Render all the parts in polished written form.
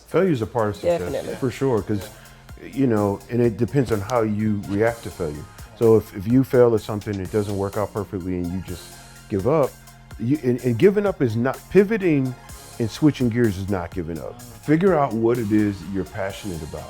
Failure is a part of success, Definitely. for sure, because, and it depends on how you react to failure. So if you fail at something, it doesn't work out perfectly and you just give up, and giving up is not, pivoting and switching gears is not giving up. Figure out what it is you're passionate about,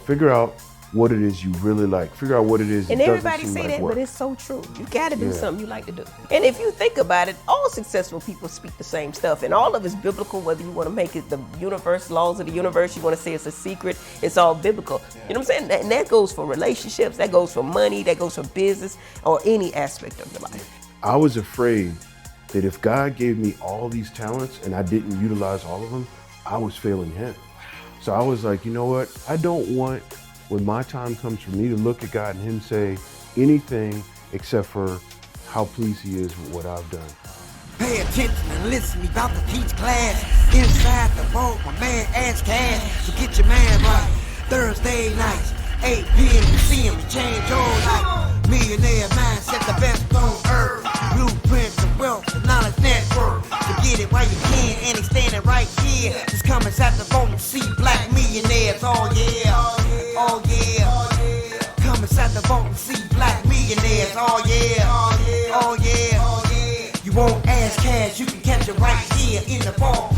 figure out what it is you really like, figure out what it is. And everybody say that, but it's so true. You gotta do something you like to do. And if you think about it, all successful people speak the same stuff, and all of it's biblical, whether you want to make it the universe, laws of the universe, you want to say it's a secret, it's all biblical. You know what I'm saying? And that goes for relationships, that goes for money, that goes for business, or any aspect of your life. I was afraid that if God gave me all these talents and I didn't utilize all of them, I was failing him. So I was like, you know what? I don't want, when my time comes for me, to look at God and him say anything except for how pleased he is with what I've done. Pay attention and listen, we about to teach class. Inside the vault, my man Ash Cash. So get your man right. Thursday nights, 8 p.m. you see him change your life. Millionaire mindset, the best on earth. Blueprints of wealth, the knowledge network. So get it while you can, and he's standing right here. Just come inside the vault and see black millionaires. Oh yeah, oh yeah. Come inside the vault and see black millionaires. Oh yeah, oh yeah. You won't ask cash, you can catch it right here in the vault.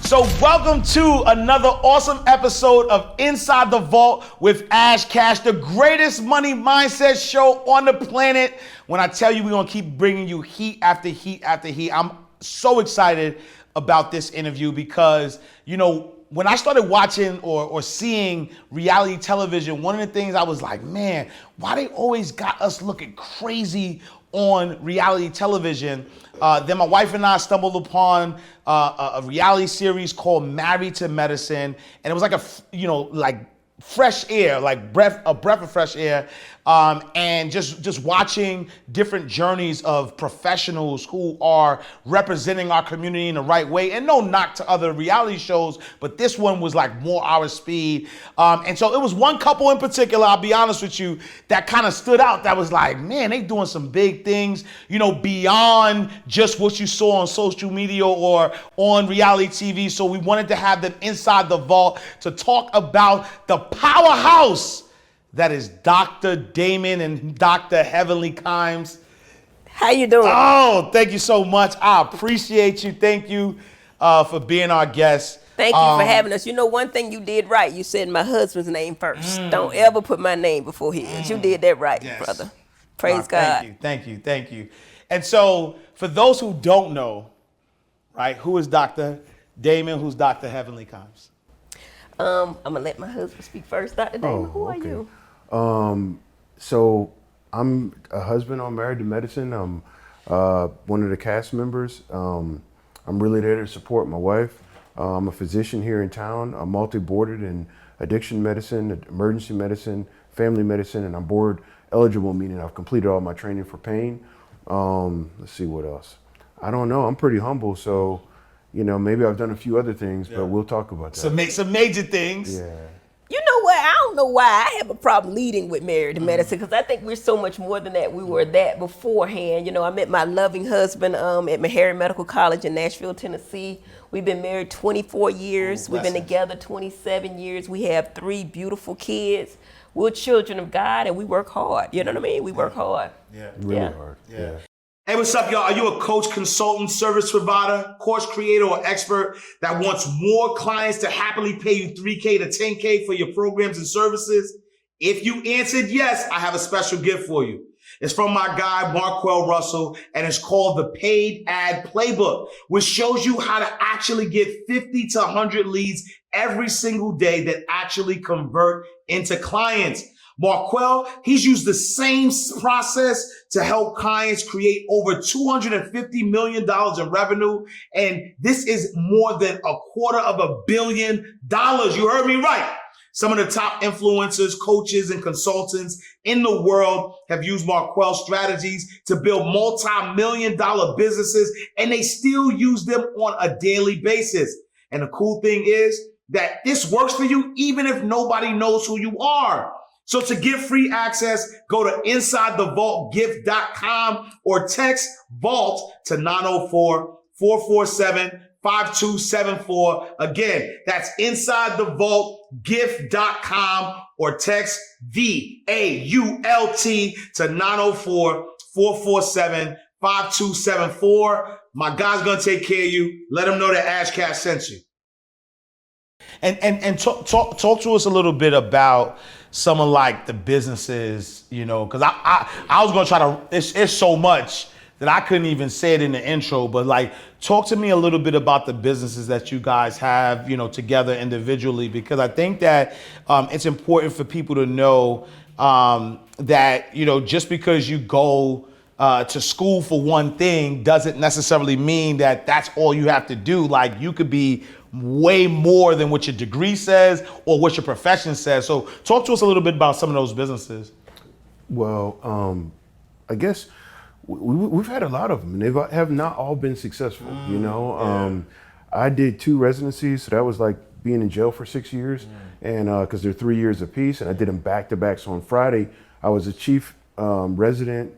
So welcome to another awesome episode of Inside the Vault with Ash Cash, the greatest money mindset show on the planet. When I tell you we're gonna keep bringing you heat after heat after heat, I'm so excited about this interview because, when I started watching or seeing reality television, one of the things I was like, man, why they always got us looking crazy on reality television? Then my wife and I stumbled upon a reality series called Married to Medicine, and it was like fresh air, like a breath of fresh air, and just watching different journeys of professionals who are representing our community in the right way. And no knock to other reality shows, but this one was like more our speed. And so it was one couple in particular, I'll be honest with you, that kind of stood out. That was like, man, they doing some big things, beyond just what you saw on social media or on reality TV. So we wanted to have them inside the vault to talk about the powerhouse that is Dr. Damon and Dr. Heavenly Kimes. How you doing? Oh, thank you so much. I appreciate you. Thank you for being our guest. Thank you for having us. One thing you did right. You said my husband's name first. Don't ever put my name before his. You did that right, yes, brother. Praise God. Thank you. And so for those who don't know, right, who is Dr. Damon, who's Dr. Heavenly Kimes? I'm gonna let my husband speak first. Dr. Damon, who are you? So I'm a husband on Married to Medicine. I'm one of the cast members. I'm really there to support my wife. I'm a physician here in town. I'm multi-boarded in addiction medicine, emergency medicine, family medicine, and I'm board eligible, meaning I've completed all my training for pain. Let's see what else. I don't know. I'm pretty humble, so maybe I've done a few other things, but we'll talk about that. Some major things. Yeah. You know what? I don't know why I have a problem leading with Married to Medicine, because I think we're so much more than that. We were that beforehand. I met my loving husband at Meharry Medical College in Nashville, Tennessee. We've been married 24 years. We've been together 27 years. We have 3 beautiful kids. We're children of God, and we work hard. You know what I mean? We work hard. Yeah. Really hard. Yeah. Hey, what's up, y'all? Are you a coach, consultant, service provider, course creator, or expert that wants more clients to happily pay you $3K to $10K for your programs and services? If you answered yes, I have a special gift for you. It's from my guy, Marquel Russell, and it's called the Paid Ad Playbook, which shows you how to actually get 50 to 100 leads every single day that actually convert into clients. Marquel, he's used the same process to help clients create over $250 million in revenue. And this is more than $250 million. You heard me right. Some of the top influencers, coaches, and consultants in the world have used Marquel's strategies to build multi-million-dollar businesses, and they still use them on a daily basis. And the cool thing is that this works for you even if nobody knows who you are. So to get free access, go to InsideTheVaultGift.com or text VAULT to 904-447-5655. 5274. Again, that's InsideTheVaultGift.com or text VAULT to 904-447-5274. My guy's gonna take care of you. Let him know that Ashcash sent you. And talk to us a little bit about some of like the businesses, because I was gonna try to. It's so much that I couldn't even say it in the intro, but like talk to me a little bit about the businesses that you guys have, together individually, because I think that it's important for people to know that just because you go to school for one thing doesn't necessarily mean that that's all you have to do. Like you could be way more than what your degree says or what your profession says. So talk to us a little bit about some of those businesses. Well, I guess we've had a lot of them, and they have not all been successful. I did 2 residencies, so that was like being in jail for 6 years, and because they're 3 years apiece, and I did them back to back. So on Friday, I was a chief resident,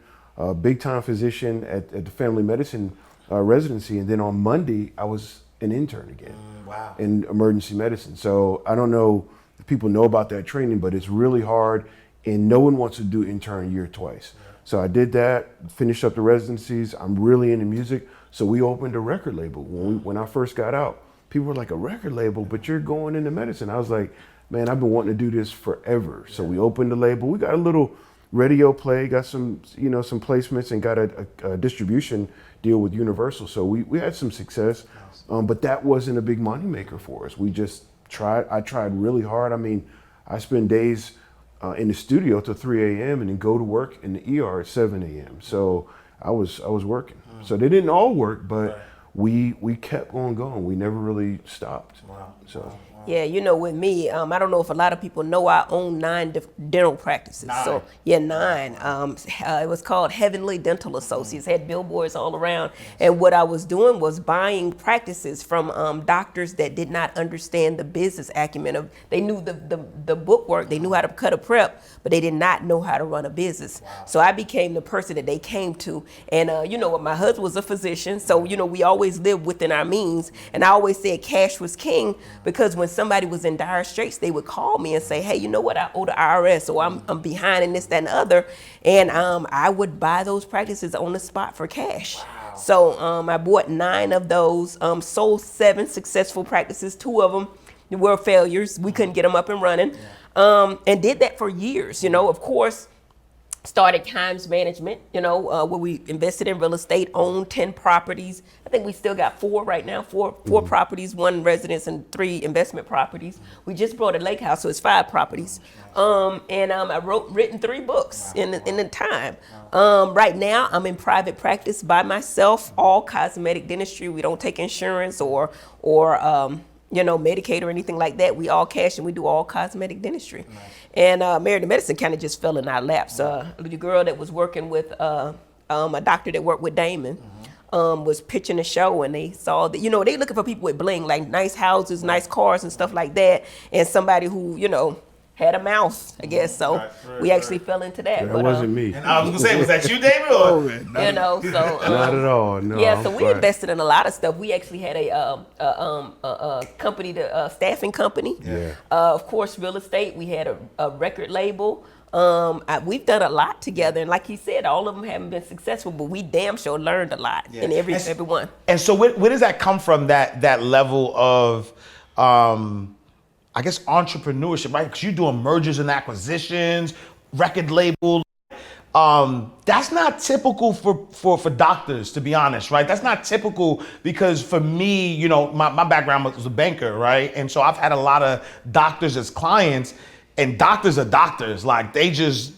big time physician at the family medicine residency, and then on Monday I was an intern again. Wow. In emergency medicine. So I don't know if people know about that training, but it's really hard, and no one wants to do intern year twice. So I did that, finished up the residencies. I'm really into music, so we opened a record label. When I first got out, people were like, a record label, but you're going into medicine. I was like, man, I've been wanting to do this forever. So we opened the label. We got a little radio play, got some some placements, and got a distribution deal with Universal. So we had some success, but that wasn't a big money maker for us. We just tried. I tried really hard. I mean, I spend days in the studio till 3 a.m. and then go to work in the ER at 7 a.m. So I was working. So they didn't all work, but we kept on going. We never really stopped. Wow. So. Yeah, with me, I don't know if a lot of people know I own 9 dental practices. 9. So, 9. It was called Heavenly Dental Associates. Had billboards all around. And what I was doing was buying practices from doctors that did not understand the business acumen of. They knew the bookwork, they knew how to cut a prep, but they did not know how to run a business. Wow. So I became the person that they came to. And my husband was a physician, so we always lived within our means. And I always said cash was king, because when somebody was in dire straits, they would call me and say, hey, you know what, I owe the IRS, or I'm behind in this, that, and the other. And I would buy those practices on the spot for cash. Wow. So I bought 9 of those, sold 7 successful practices. 2 of them were failures. We couldn't get them up and running, and did that for years. Of course, started Kimes Management, where we invested in real estate, owned 10 properties. I think we still got 4 right now, four properties, 1 residence and 3 investment properties. We just bought a lake house, so it's 5 properties. And I written 3 books in the time. Right now, I'm in private practice by myself, all cosmetic dentistry. We don't take insurance or Medicaid or anything like that. We all cash, and we do all cosmetic dentistry. Nice. And Married to Medicine kind of just fell in our laps. The girl that was working with a doctor that worked with Damon was pitching a show, and they saw that, they looking for people with bling, like nice houses, nice cars and stuff like that, and somebody who, had a mouth, I guess. So we actually fell into that. That wasn't me. And I was gonna say, was that you, David? Or? So not at all. No. Yeah, so we invested in a lot of stuff. We actually had a company, a staffing company. Yeah. Of course, real estate. We had a record label. We've done a lot together, and like he said, all of them haven't been successful, but we damn sure learned a lot in everyone. And so, where does that come from? That level of I guess entrepreneurship, right? Because you're doing mergers and acquisitions, record label. That's not typical for doctors, to be honest, right? That's not typical, because for me, my background was a banker, right? And so I've had a lot of doctors as clients, and doctors are doctors. Like they just...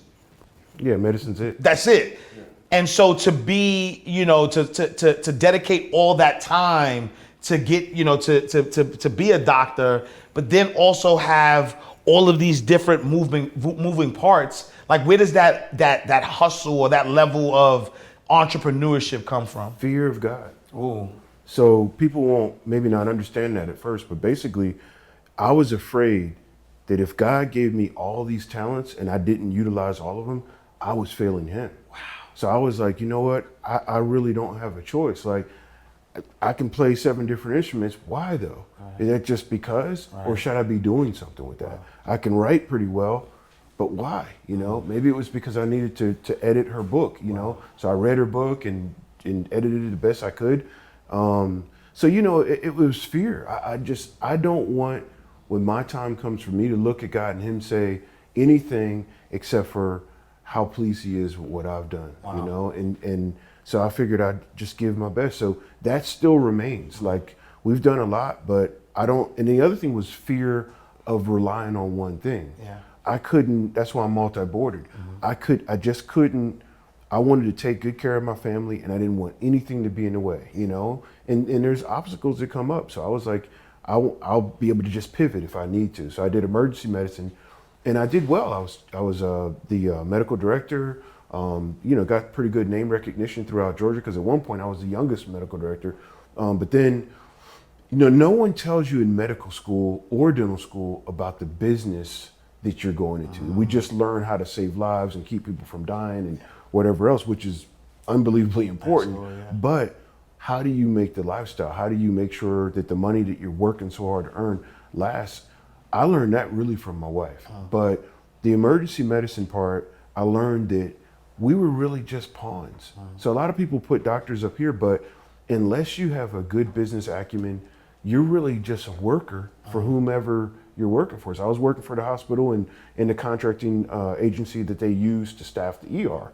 Yeah, medicine's it. That's it. Yeah. And so to be, to dedicate all that time to get, to be a doctor, but then also have all of these different moving parts. Like, where does that hustle or that level of entrepreneurship come from? Fear of God. Ooh. So people won't maybe not understand that at first, but basically, I was afraid that if God gave me all these talents and I didn't utilize all of them, I was failing Him. Wow. So I was like, you know what? I really don't have a choice. Like, I can play 7 different instruments. Why though? Is that just because, or should I be doing something with that? I can write pretty well, but why? You know, maybe it was because I needed to edit her book. You know, so I read her book and edited it the best I could. So you know, it was fear. I don't want, when my time comes for me, to look at God and Him say anything except for how pleased He is with what I've done. You know, and so I figured I'd just give my best. So that still remains. Like, we've done a lot, but I don't. And the other thing was fear of relying on one thing. I couldn't. That's why I'm multi-boarded. I just couldn't. I wanted to take good care of my family, and I didn't want anything to be in the way. You know, and there's obstacles that come up. So I was like, I'll be able to just pivot if I need to. So I did emergency medicine, and I did well. I was the medical director. You know, got pretty good name recognition throughout Georgia, because at one point I was the youngest medical director. But then, you know, no one tells you in medical school or dental school about the business that you're going into. We just learn how to save lives and keep people from dying and whatever else, which is unbelievably important. But how do you make the lifestyle? How do you make sure that the money that you're working so hard to earn lasts? I learned that really from my wife. But the emergency medicine part, I learned that we were really just pawns. So a lot of people put doctors up here, but unless you have a good business acumen, you're really just a worker for whomever you're working for. So I was working for the hospital and in the contracting agency that they use to staff the ER.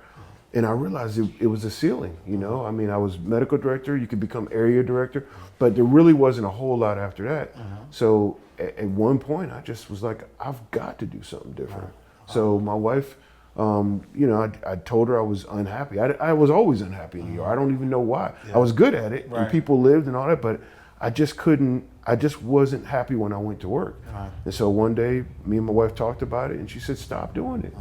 And I realized it was a ceiling, you know? I mean, I was medical director, you could become area director, but there really wasn't a whole lot after that. So at one point I just was like, I've got to do something different. So my wife, you know, I told her I was unhappy. I was always unhappy in the ER. I don't even know why. I was good at it, and people lived and all that, but I just couldn't. I just wasn't happy when I went to work. And so one day, me and my wife talked about it, and she said, "Stop doing it."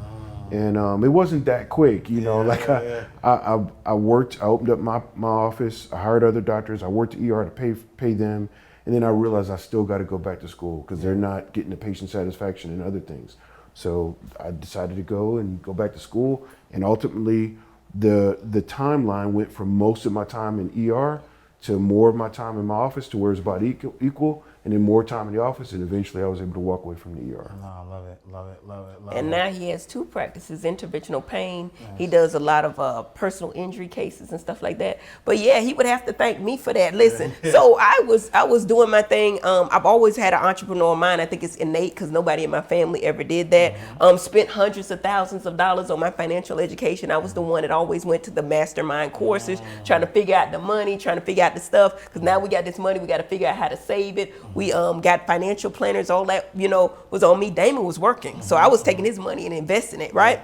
And it wasn't that quick, you know. I worked. I opened up my office. I hired other doctors. I worked at ER to pay them, and then I realized I still got to go back to school because they're not getting the patient satisfaction and other things. So I decided to go back to school, and ultimately the timeline went from most of my time in ER to more of my time in my office, to where it's about equal, and then more time in the office, and eventually I was able to walk away from the ER. No, I love it, love it, love it, love And it. now he has 2 practices, interventional pain. He does a lot of personal injury cases and stuff like that. But yeah, he would have to thank me for that. Listen, so I was doing my thing. I've always had an entrepreneur mind. I think it's innate because nobody in my family ever did that. Spent hundreds of thousands of dollars on my financial education. I was the one that always went to the mastermind courses, trying to figure out the money, trying to figure out the stuff. Because now we got this money, we got to figure out how to save it. We got financial planners, all that, you know, was on me. Damon was working. So I was taking his money and investing it, right?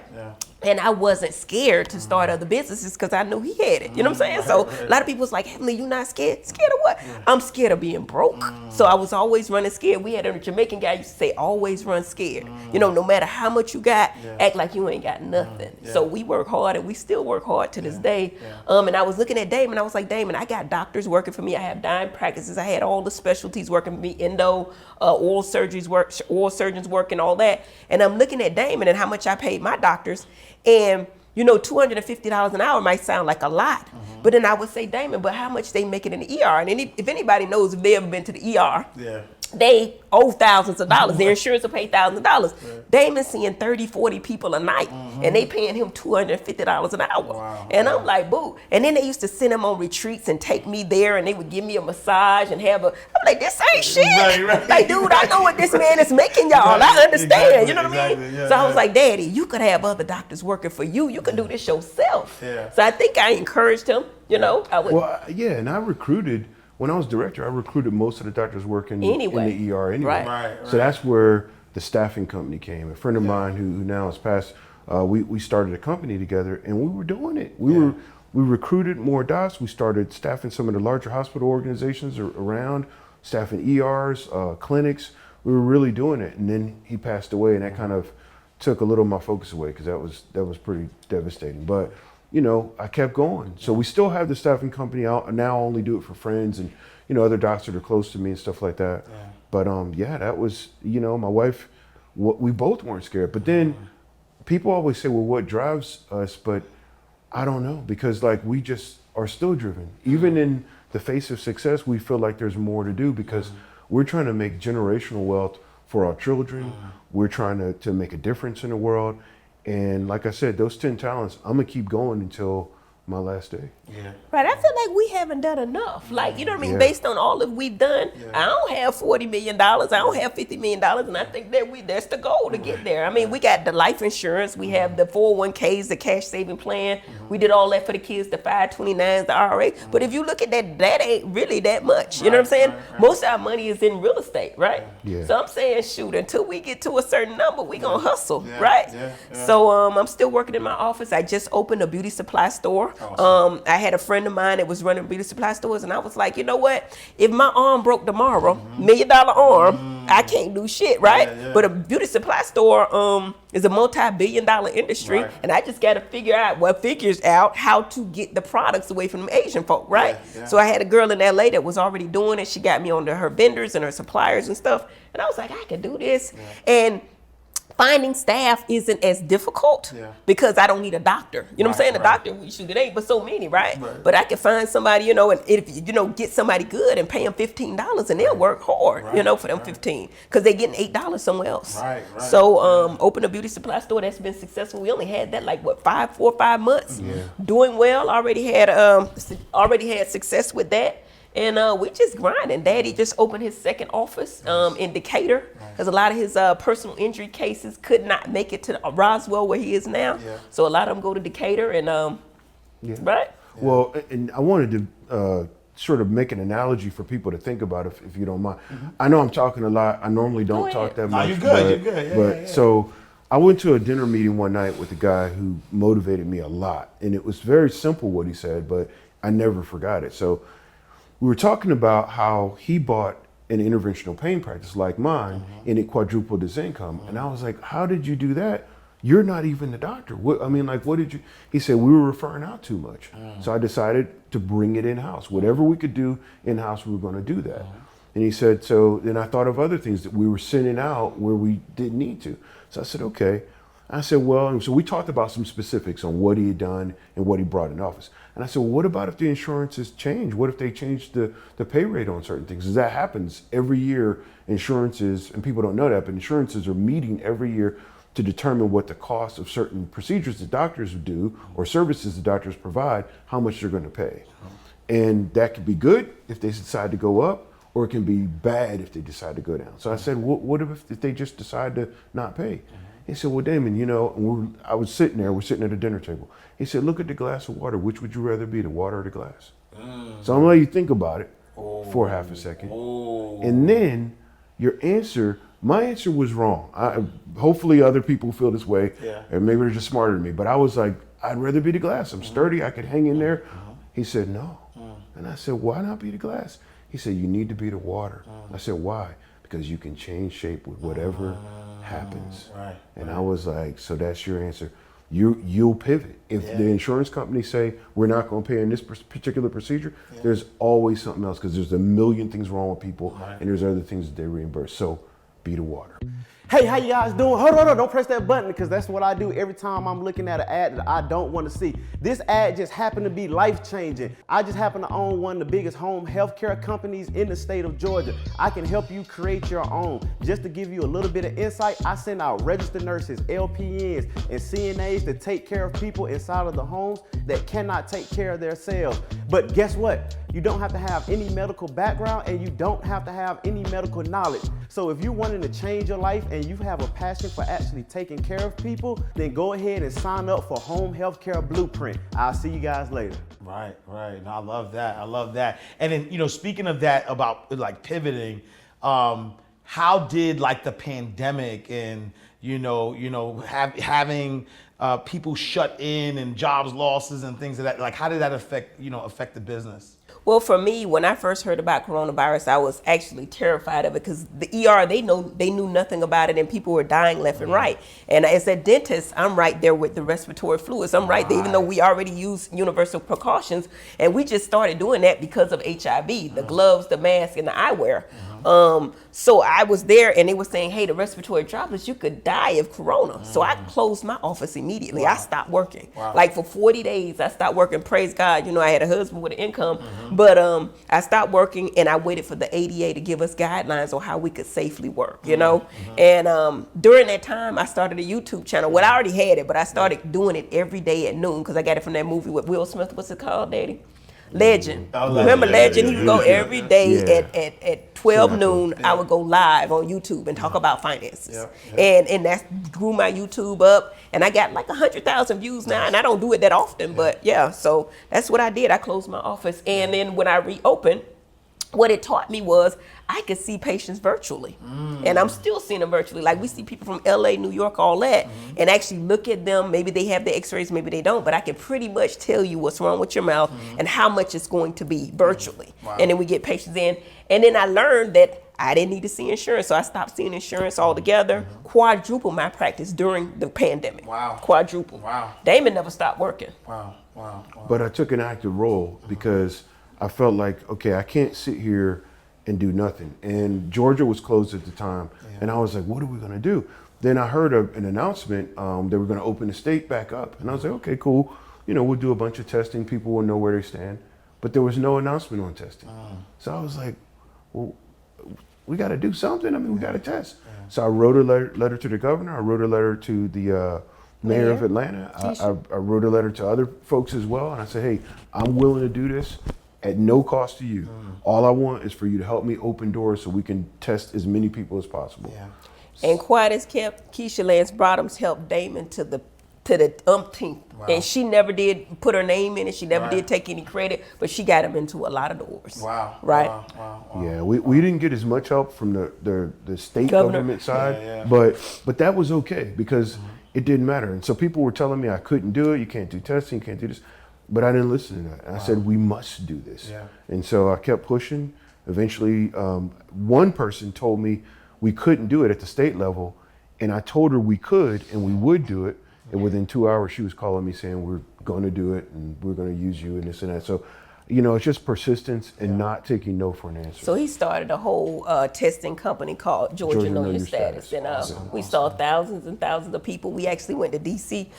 And I wasn't scared to start other businesses because I knew he had it. You know what I'm saying? So a lot of people was like, Heavenly, you not scared? Scared of what? I'm scared of being broke. So I was always running scared. We had a Jamaican guy used to say, always run scared. You know, no matter how much you got, act like you ain't got nothing. So we work hard, and we still work hard to this day. And I was looking at Damon. I was like, Damon, I got doctors working for me. I have dime practices. I had all the specialties working for me, endo, oral surgeons work, and all that. And I'm looking at Damon and how much I paid my doctors. And, you know, $250 an hour might sound like a lot, but then I would say, Damon, but how much they make it in the ER? And if anybody knows, if they ever been to the ER, they owe thousands of dollars. Their insurance will pay thousands of dollars. Damon's seeing 30, 40 people a night, and they paying him $250 an hour. And I'm like, boo. And then they used to send him on retreats and take me there, and they would give me a massage and have I'm like, this ain't shit. Like, dude, I know what this man is making, y'all. I understand. You know what I mean? So I was like, Daddy, you could have other doctors working for you. You can do this yourself. So I think I encouraged him, you know. Well, yeah, and I recruited. When I was director, I recruited most of the doctors working in the ER anyway. Right. So that's where the staffing company came. A friend of mine who now has passed, we started a company together, and we were doing it. We recruited more docs. We started staffing some of the larger hospital organizations around, staffing ERs, clinics. We were really doing it. And then he passed away, and that kind of took a little of my focus away, because that was pretty devastating. But you know, I kept going. So we still have the staffing company out. Now I only do it for friends and, you know, other docs that are close to me and stuff like that. But that was, you know, my wife, we both weren't scared. But then people always say, well, what drives us? But I don't know, because like we just are still driven. Even in the face of success, we feel like there's more to do because we're trying to make generational wealth for our children. We're trying to make a difference in the world. And like I said, those 10 talents, I'm gonna keep going until my last day. Yeah. Right, I feel like we haven't done enough. Like, you know what I mean? Yeah. Based on all that we've done, I don't have $40 million. I don't have $50 million. And I think that that's the goal to get there. I mean, we got the life insurance. We have the 401ks, the cash saving plan. We did all that for the kids, the 529s, the IRA. But if you look at that, that ain't really that much. You know what I'm saying? Most of our money is in real estate, right? Yeah. So I'm saying, shoot, until we get to a certain number, we gonna hustle, Yeah. right? Yeah. So I'm still working in my office. I just opened a beauty supply store. Awesome. I had a friend of mine that was running beauty supply stores, and I was like, you know what? If my arm broke tomorrow, $1 million arm, I can't do shit, right? Yeah, yeah. But a beauty supply store is a multi-billion-dollar industry, Right. and I just got to figure out how to get the products away from them Asian folk, right? Yeah, yeah. So I had a girl in LA that was already doing it. She got me onto her vendors and her suppliers and stuff, and I was like, I can do this, and finding staff isn't as difficult because I don't need a doctor. You know what I'm saying? A doctor, shoot, it ain't but so many, right? But I can find somebody, you know, and if you know, get somebody good and pay them $15 and they'll work hard, you know, for them 15 because they're getting $8 somewhere else. Right. So open a beauty supply store that's been successful. We only had that like what 4 or 5 months. Doing well. Already had success with that. And we just grinding. Daddy just opened his second office in Decatur because a lot of his personal injury cases could not make it to Roswell where he is now. So a lot of them go to Decatur and right. Well, and I wanted to sort of make an analogy for people to think about if you don't mind. I know I'm talking a lot. I normally don't talk that much. You're good. You're good. So I went to a dinner meeting one night with a guy who motivated me a lot. And it was very simple what he said, but I never forgot it. So we were talking about how he bought an interventional pain practice like mine and it quadrupled his income. And I was like, how did you do that? You're not even the doctor. What did you? He said, we were referring out too much. So I decided to bring it in-house. Whatever we could do in-house, we were going to do that. And he said, so then I thought of other things that we were sending out where we didn't need to. So I said, okay. I said, well, and so we talked about some specifics on what he had done and what he brought in office. And I said, well, what about if the insurances change? What if they change the pay rate on certain things? Because that happens every year. Insurances, and people don't know that, but insurances are meeting every year to determine what the cost of certain procedures the doctors do or services the doctors provide, how much they're going to pay. And that could be good if they decide to go up, or it can be bad if they decide to go down. So I said, what if they just decide to not pay? He said, well, Damon, you know, I was sitting there, we're sitting at a dinner table. He said, look at the glass of water. Which would you rather be, the water or the glass? So I'm gonna let you think about it for half a second. And then my answer was wrong. Hopefully other people feel this way, and maybe they're just smarter than me. But I was like, I'd rather be the glass. I'm sturdy, I could hang in there. He said, no. And I said, why not be the glass? He said, you need to be the water. I said, why? Because you can change shape with whatever happens. And I was like, so that's your answer. You'll pivot. If the insurance company say we're not going to pay in this particular procedure, there's always something else because there's a million things wrong with people and there's other things that they reimburse. So be the water. Hey, how you guys doing? Hold on, don't press that button because that's what I do every time I'm looking at an ad that I don't want to see. This ad just happened to be life-changing. I just happen to own one of the biggest home healthcare companies in the state of Georgia. I can help you create your own. Just to give you a little bit of insight, I send out registered nurses, LPNs, and CNAs to take care of people inside of the homes that cannot take care of themselves. But guess what? You don't have to have any medical background and you don't have to have any medical knowledge. So if you're wanting to change your life and you have a passion for actually taking care of people, then go ahead and sign up for Home Healthcare Blueprint. I'll see you guys later. Right. No, I love that. And then, you know, speaking of that, about like pivoting, how did like the pandemic and, having people shut in and jobs losses and things of that, like how did that affect the business? Well, for me, when I first heard about coronavirus, I was actually terrified of it because the ER, they knew nothing about it and people were dying left and right. And as a dentist, I'm right there with the respiratory fluids. I'm right there, even though we already use universal precautions. And we just started doing that because of HIV, the gloves, the mask, and the eyewear. So I was there and they were saying, hey, the respiratory droplets, you could die of corona. So I closed my office immediately. I stopped working. Like for 40 days, I stopped working. Praise God. You know, I had a husband with an income, but I stopped working and I waited for the ADA to give us guidelines on how we could safely work, you know? And during that time, I started a YouTube channel. Well, I already had it, but I started doing it every day at noon because I got it from that movie with Will Smith. What's it called, Daddy? Legend. Remember Legend? He would go every day at 12 noon. I would go live on YouTube and talk about finances. And that grew my YouTube up. And I got like 100,000 views now. And I don't do it that often, but yeah. So that's what I did. I closed my office. And then when I reopened, what it taught me was I could see patients virtually. And I'm still seeing them virtually. Like we see people from LA, New York, all that, and actually look at them. Maybe they have the x-rays, maybe they don't, but I can pretty much tell you what's wrong with your mouth and how much it's going to be virtually. And then we get patients in. And then I learned that I didn't need to see insurance, so I stopped seeing insurance altogether. Quadrupled my practice during the pandemic. Quadruple. Damon never stopped working. But I took an active role because I felt like, okay, I can't sit here and do nothing. And Georgia was closed at the time. And I was like, what are we gonna do? Then I heard an announcement they were gonna open the state back up. And I was like, okay, cool. You know, we'll do a bunch of testing. People will know where they stand. But there was no announcement on testing. So I was like, well, we gotta do something. I mean, we gotta test. So I wrote a letter to the governor. I wrote a letter to the mayor of Atlanta. I wrote a letter to other folks as well. And I said, hey, I'm willing to do this at no cost to you. All I want is for you to help me open doors so we can test as many people as possible. And quiet as kept, Keisha Lance Bottoms helped Damon to the umpteenth. And she never did put her name in it. She never did take any credit, but she got him into a lot of doors. Yeah, we didn't get as much help from the state government side, but that was okay because it didn't matter. And so people were telling me I couldn't do it. You can't do testing. You can't do this. But I didn't listen to that. And I said, we must do this. And so I kept pushing. Eventually, one person told me we couldn't do it at the state level. And I told her we could and we would do it. And within 2 hours, she was calling me saying, we're going to do it and we're going to use you and this and that. So, you know, it's just persistence and not taking no for an answer. So he started a whole testing company called Georgia Know Your Status. And we saw thousands and thousands of people. We actually went to D.C.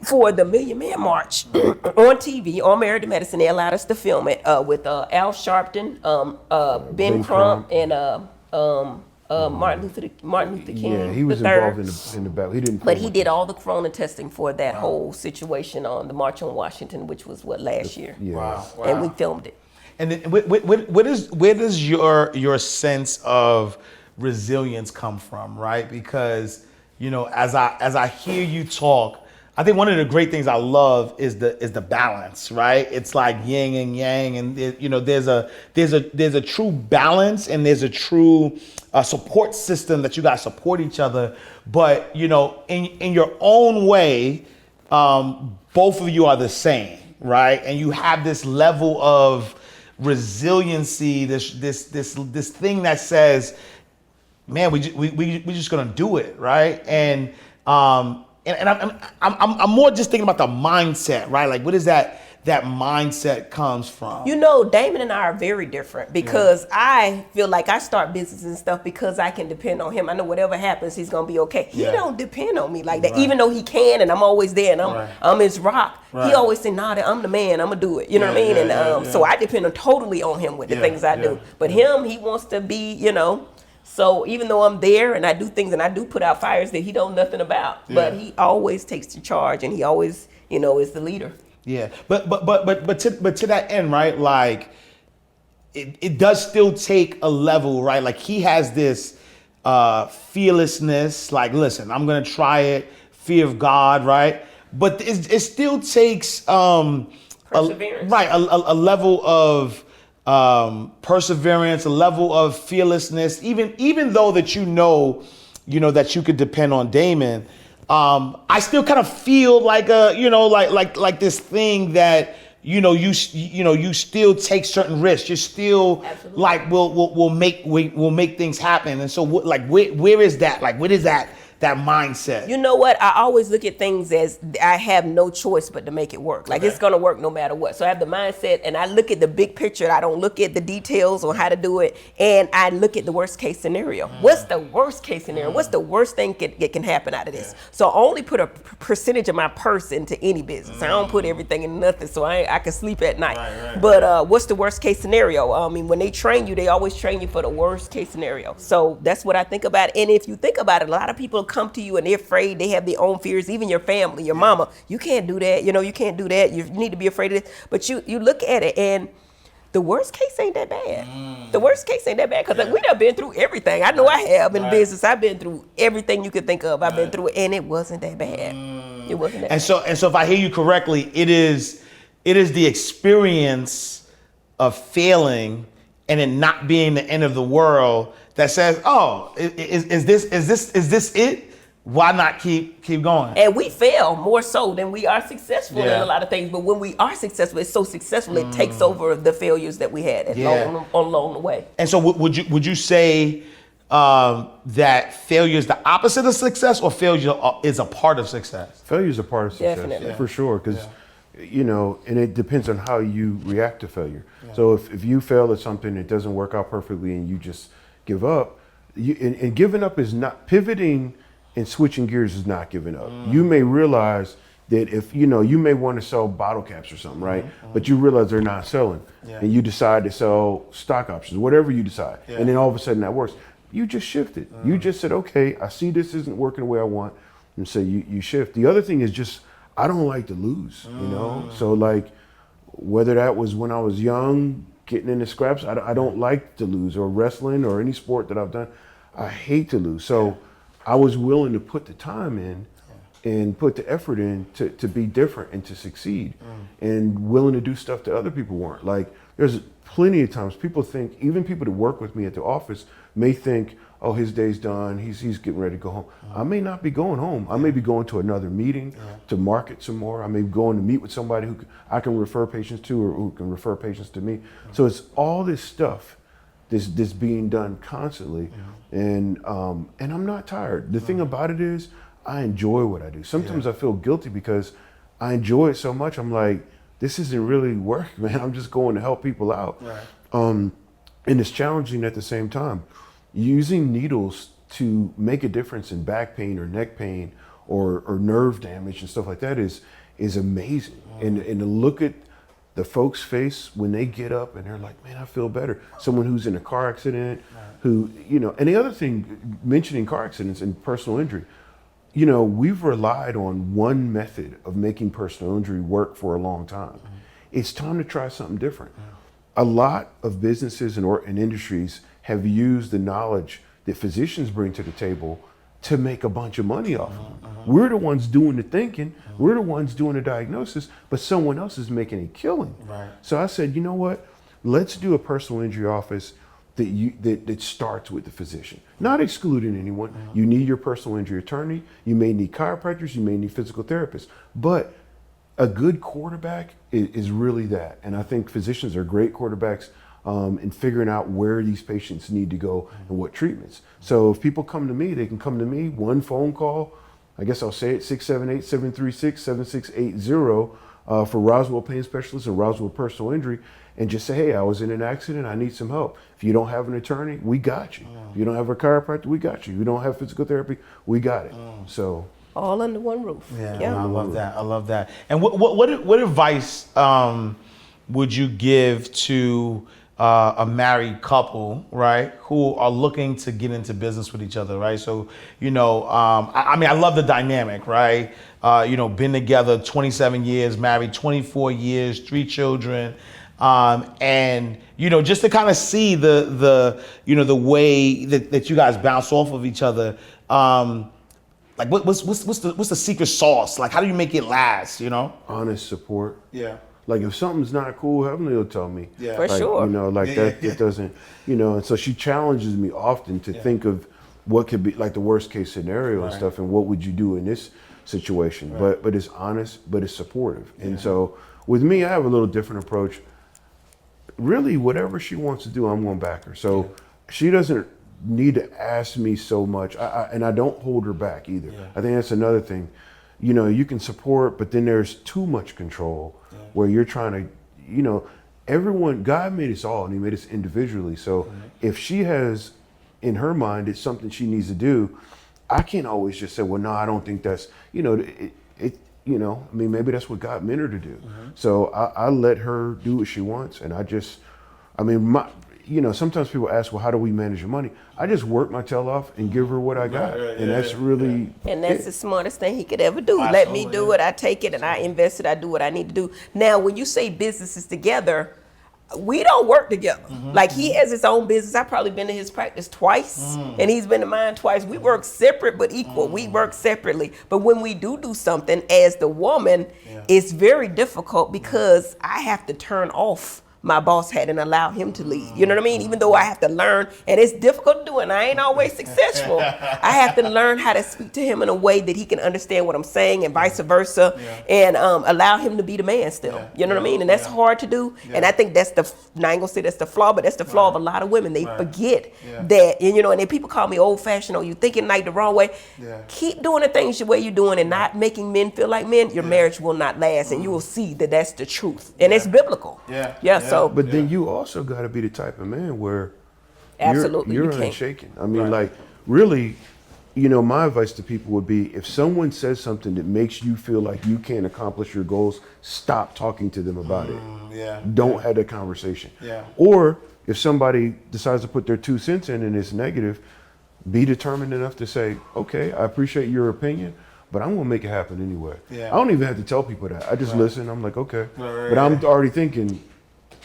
for the Million Man March on TV, on Married to Medicine. They allowed us to film it with Al Sharpton, Ben Crump, and Martin Luther King. Yeah, he was involved in the battle. He didn't. But he did all the corona testing for that whole situation on the March on Washington, which was last year. And we filmed it. And then, where does your sense of resilience come from, right? Because you know, as I hear you talk, I think one of the great things I love is the balance, right? It's like yin and yang, and you know, there's a true balance, and there's a true support system that you guys support each other. But you know, in your own way, both of you are the same, right? And you have this level of resiliency, this thing that says, man, we just gonna do it, right? And I'm more just thinking about the mindset, right? Like, what is that mindset comes from? You know, Damon and I are very different because I feel like I start business and stuff because I can depend on him. I know whatever happens, he's gonna be okay. He don't depend on me like that, even though he can, and I'm always there, and I'm his rock. He always say, "Nah, I'm the man. I'm gonna do it." You know what I mean? So I depend totally on him with the things I do. But him, he wants to be, you know. So even though I'm there and I do things and I do put out fires that he don't nothing about, but he always takes the charge and he always, you know, is the leader. Yeah, but to that end, right? Like, it does still take a level, right? Like, he has this fearlessness. Like, listen, I'm gonna try it. Fear of God, right? But it still takes Perseverance. a level of perseverance, a level of fearlessness, even though that you know that you could depend on Damon. I still kind of feel like like this thing that you still take certain risks. You still like will make things happen. And so where is that? Like, what is that that mindset? You know what? I always look at things as I have no choice but to make it work. Like it's gonna work no matter what. So I have the mindset, and I look at the big picture. I don't look at the details on how to do it, and I look at the worst case scenario. What's the worst case scenario? What's the worst thing that can happen out of this? So I only put a percentage of my purse into any business. I don't put everything in nothing, so I can sleep at night. But what's the worst case scenario? I mean, when they train you, they always train you for the worst case scenario. So that's what I think about. And if you think about it, a lot of people come to you and they're afraid. They have their own fears. Even your family, your mama, you can't do that. You know, you can't do that. You need to be afraid of this. But you look at it, and the worst case ain't that bad. The worst case ain't that bad, because we done been through everything. I know I have in business. I've been through everything you could think of. I've been through it, and it wasn't that bad. It wasn't that bad. So if I hear you correctly, it is the experience of failing and it not being the end of the world that says, oh, is this it? Why not keep going? And we fail more so than we are successful in a lot of things. But when we are successful, it's so successful, it takes over the failures that we had along the way. And so would you say that failure is the opposite of success, or failure is a part of success? Failure is a part of success, Definitely. for sure, because you know, and it depends on how you react to failure. So if you fail at something, it doesn't work out perfectly, and you just give up, and giving up is not pivoting. And switching gears is not giving up. You may realize that if, you know, you may want to sell bottle caps or something, right? But you realize they're not selling. And you decide to sell stock options, whatever you decide. And then all of a sudden that works. You just shifted. You just said, okay, I see this isn't working the way I want. And so you shift. The other thing is just, I don't like to lose, you know? So like, whether that was when I was young, getting into scraps, I don't like to lose, or wrestling or any sport that I've done. I hate to lose. So I was willing to put the time in and put the effort in to be different and to succeed, and willing to do stuff that other people weren't. Like, there's plenty of times people think, even people that work with me at the office may think, oh, his day's done, he's getting ready to go home. I may not be going home. I may be going to another meeting to market some more. I may be going to meet with somebody who I can refer patients to, or who can refer patients to me. So it's all this stuff this being done constantly, and I'm not tired. The thing about it is, I enjoy what I do. Sometimes I feel guilty because I enjoy it so much. I'm like, this isn't really work, man. I'm just going to help people out. And it's challenging at the same time. Using needles to make a difference in back pain or neck pain or nerve damage and stuff like that is amazing. And to look at the folks' face when they get up and they're like, man, I feel better. Someone who's in a car accident, who, you know, and the other thing, mentioning car accidents and personal injury, you know, we've relied on one method of making personal injury work for a long time. It's time to try something different. A lot of businesses and industries have used the knowledge that physicians bring to the table to make a bunch of money off of them. We're the ones doing the thinking, we're the ones doing the diagnosis, but someone else is making a killing. So I said, you know what? Let's do a personal injury office that starts with the physician, not excluding anyone. You need your personal injury attorney, you may need chiropractors, you may need physical therapists, but a good quarterback is really that. And I think physicians are great quarterbacks in figuring out where these patients need to go and what treatments. So if people come to me, they can come to me, one phone call, I guess I'll say it, 678-736-7680 for Roswell Pain Specialist or Roswell Personal Injury, and just say, hey, I was in an accident, I need some help. If you don't have an attorney, we got you. If you don't have a chiropractor, we got you. If you don't have physical therapy, we got it. So all under one roof. I love that. I love that. And what advice would you give to a married couple, right, who are looking to get into business with each other, right? So, you know, I mean, I love the dynamic, right? You know, been together 27 years, married 24 years, 3 children, and you know, just to kind of see the you know, the way that you guys bounce off of each other. Like, what's the secret sauce? Like, how do you make it last? You know, honest support. Yeah. Like, if something's not cool, Heavenly will tell me. Yeah. For like, sure. You know, like it doesn't, you know, and so she challenges me often to think of what could be like the worst case scenario and stuff, and what would you do in this situation. But it's honest, but it's supportive. And so with me, I have a little different approach. Really, whatever she wants to do, I'm going to back her. So she doesn't need to ask me so much, and I don't hold her back either. I think that's another thing. You know, you can support, but then there's too much control where you're trying to, you know, everyone, God made us all and he made us individually. So if she has in her mind it's something she needs to do, I can't always just say, well, no, I don't think that's, you know, you know, I mean, maybe that's what God meant her to do. So I let her do what she wants. And you know, sometimes people ask, well, how do we manage your money? I just work my tail off and give her what I got. And that's really And that's the smartest thing he could ever do. Absolutely. Let me do it. I take it and I invest it. I do what I need to do. Now, when you say businesses together, we don't work together. Like he has his own business. I've probably been to his practice twice and he's been to mine twice. We work separate but equal. We work separately. But when we do something as the woman, it's very difficult because I have to turn off my boss hat and allow him to lead. You know what I mean? Even though I have to learn, and it's difficult to do, and I ain't always successful. I have to learn how to speak to him in a way that he can understand what I'm saying and vice versa, and allow him to be the man still. You know what I mean? And that's hard to do. And I think that's I ain't gonna say that's the flaw, but that's the flaw of a lot of women. They forget that, and you know, and then people call me old fashioned or you thinking like the wrong way. Keep doing the things the way you're doing and not making men feel like men. Your marriage will not last, and you will see that that's the truth. And it's biblical. So, but then you also got to be the type of man where absolutely you're unshaken. I mean, like really, you know, my advice to people would be if someone says something that makes you feel like you can't accomplish your goals, stop talking to them about it. Don't have a conversation. Or if somebody decides to put their 2 cents in and it's negative, be determined enough to say, okay, I appreciate your opinion, but I'm gonna make it happen anyway. I don't even have to tell people that. I just listen. I'm like, okay. But I'm already thinking,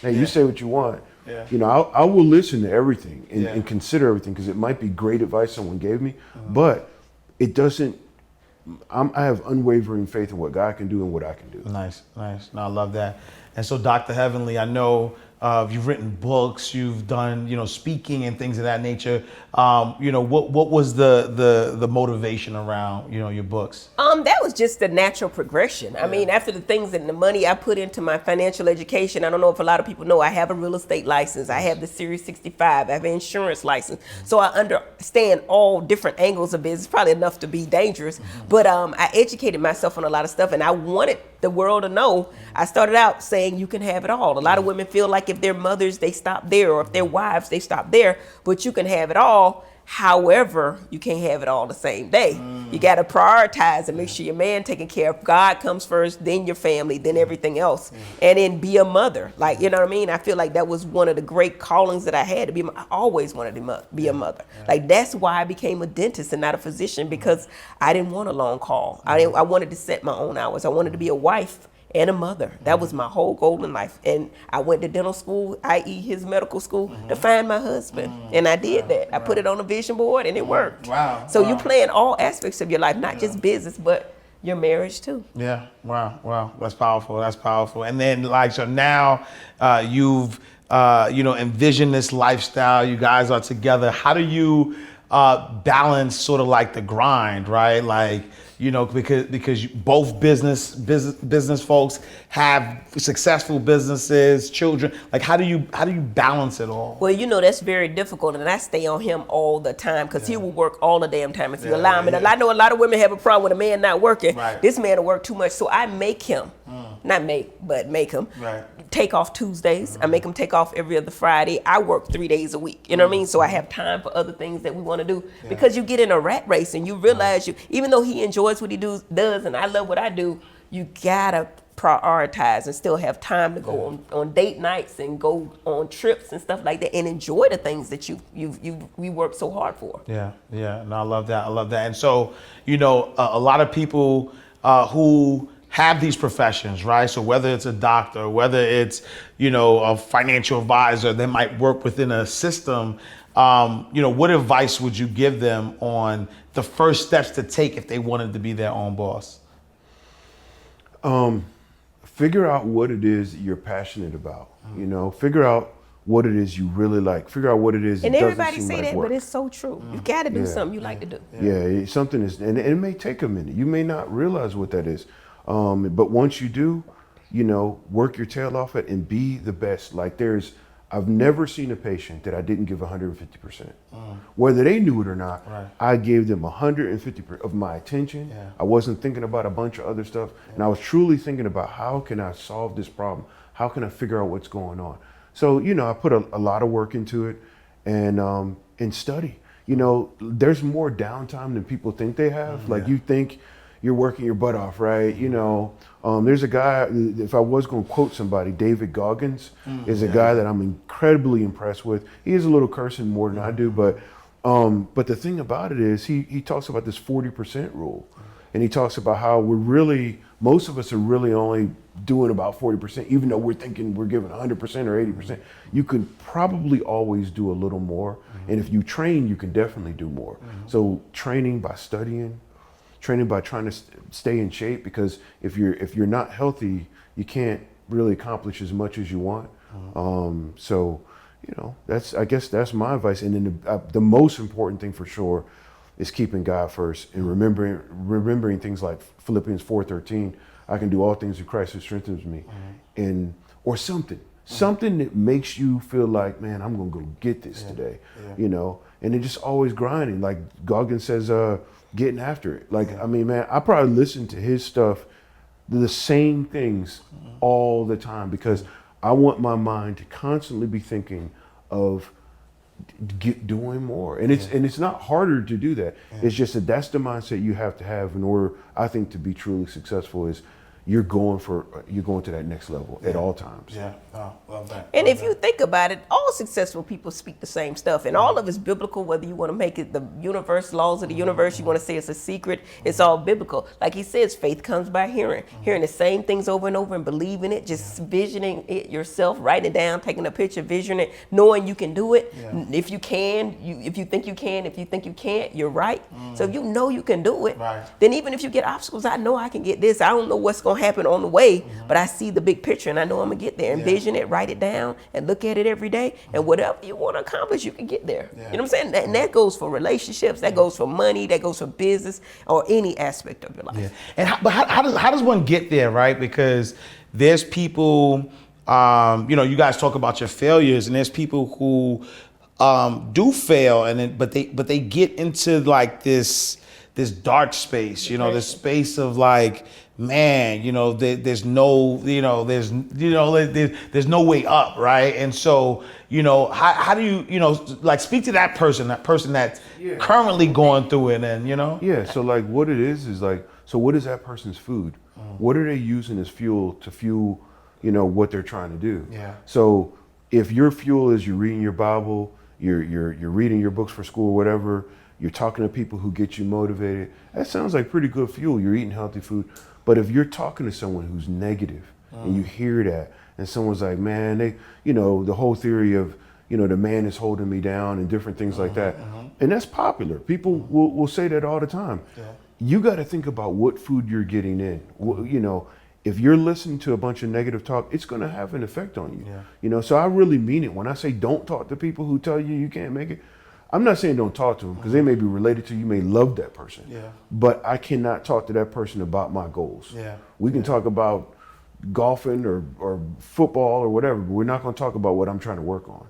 hey, you say what you want. You know, I will listen to everything and consider everything because it might be great advice someone gave me, but it doesn't. I have unwavering faith in what God can do and what I can do. Nice. No, I love that. And so, Dr. Heavenly, I know you've written books, you've done, you know, speaking and things of that nature. You know, what was the motivation around, you know, your books? That was just the natural progression. I mean, after the things and the money I put into my financial education, I don't know if a lot of people know, I have a real estate license. I have the Series 65. I have an insurance license. So I understand all different angles of business, probably enough to be dangerous. But I educated myself on a lot of stuff and I wanted the world to know. I started out saying you can have it all. A lot of women feel like if they're mothers, they stop there, or if they're wives, they stop there, but you can have it all. However, you can't have it all the same day. You got to prioritize and make sure your man taken care of. God comes first, then your family, then everything else. And then be a mother. Like, you know what I mean? I feel like that was one of the great callings that I had to be. I always wanted to be a mother. Like, that's why I became a dentist and not a physician, because I didn't want a long call. I wanted to set my own hours. I wanted to be a wife and a mother. That was my whole goal in life. And I went to dental school, i.e. his medical school, to find my husband. And I did that. I put it on a vision board and it worked. So you plan all aspects of your life, not just business, but your marriage too. Wow. That's powerful. And then like, so now you've, you know, envisioned this lifestyle. You guys are together. How do you balance sort of like the grind, right? Like, you know, because you, both business folks have successful businesses, children. Like, how do you balance it all? Well, you know, that's very difficult, and I stay on him all the time because he will work all the damn time if you allow him. And I know a lot of women have a problem with a man not working. This man will work too much, so I make him, make him take off Tuesdays. I make him take off every other Friday. I work 3 days a week. You know what I mean? So I have time for other things that we want to do because you get in a rat race and you realize even though he enjoys what he does and I love what I do, you gotta prioritize and still have time to go on date nights and go on trips and stuff like that and enjoy the things that we work so hard for. No, I love that. And so, you know, a lot of people who have these professions, right? So whether it's a doctor, whether it's, you know, a financial advisor, they might work within a system. You know, what advice would you give them on the first steps to take if they wanted to be their own boss? Figure out what it is you're passionate about. You know, figure out what it is you really like. Figure out what it is. And that everybody doesn't seem say like that, work. but it's so true. You got to do something you like to do. Something is, and it may take a minute. You may not realize what that is. But once you do, you know, work your tail off it and be the best. Like I've never seen a patient that I didn't give 150%. Whether they knew it or not, I gave them 150% of my attention. I wasn't thinking about a bunch of other stuff. And I was truly thinking about how can I solve this problem? How can I figure out what's going on? So, I put a lot of work into it and study. There's more downtime than people think they have. Like you think you're working your butt off, right? There's a guy, if I was going to quote somebody, David Goggins is a guy that I'm incredibly impressed with. He is a little cursing more than I do, but the thing about it is he talks about this 40% rule. And he talks about how most of us are really only doing about 40%, even though we're thinking we're giving 100% or 80%. You can probably always do a little more. And if you train, you can definitely do more. So training by studying, training by trying to stay in shape, because if you're not healthy, you can't really accomplish as much as you want. I guess that's my advice. And then the most important thing for sure is keeping God first and remembering things like Philippians 4:13. I can do all things through Christ who strengthens me, or something that makes you feel like, man, I'm gonna go get this today, and then just always grinding. Like Goggins says, getting after it. Like, I mean, man, I probably listen to his stuff, the same things all the time, because I want my mind to constantly be thinking of doing more. And it's not harder to do that. It's just that's the mindset you have to have in order, I think, to be truly successful. Is you're going to that next level at all times. Yeah, oh, love that. And if you think about it, all successful people speak the same stuff, and all of it's biblical. Whether you want to make it the universe, laws of the universe, you want to say it's a secret, it's all biblical. Like he says, faith comes by hearing, hearing the same things over and over and believing it, just visioning it yourself, writing it down, taking a picture, visioning it, knowing you can do it. If you can, if you think you can, if you think you can't, you're right. So if you know you can do it, then even if you get obstacles, I know I can get this. I don't know what's going to happen on the way, but I see the big picture and I know I'm gonna get there. Envision it, write it down, and look at it every day. And whatever you want to accomplish, you can get there. You know what I'm saying? And that goes for relationships, that goes for money, that goes for business, or any aspect of your life. And how does one get there, right? Because there's people, you guys talk about your failures, and there's people who do fail, but they get into like this dark space, this space of like, man, there's no way up, right? And so, how do you, like speak to that person that's currently going through it, and Yeah. So like, what it is like, so what is that person's food? What are they using as fuel to fuel, what they're trying to do? Yeah. So if your fuel is you're reading your Bible, you're reading your books for school, whatever, you're talking to people who get you motivated, that sounds like pretty good fuel. You're eating healthy food. But if you're talking to someone who's negative and you hear that, and someone's like, man, the whole theory of, the man is holding me down and different things like that. And that's popular. People will say that all the time. You got to think about what food you're getting in. If you're listening to a bunch of negative talk, it's going to have an effect on you. So I really mean it. When I say don't talk to people who tell you can't make it, I'm not saying don't talk to them, because they may be related to you, may love that person. But I cannot talk to that person about my goals. We can talk about golfing or football or whatever, but we're not going to talk about what I'm trying to work on.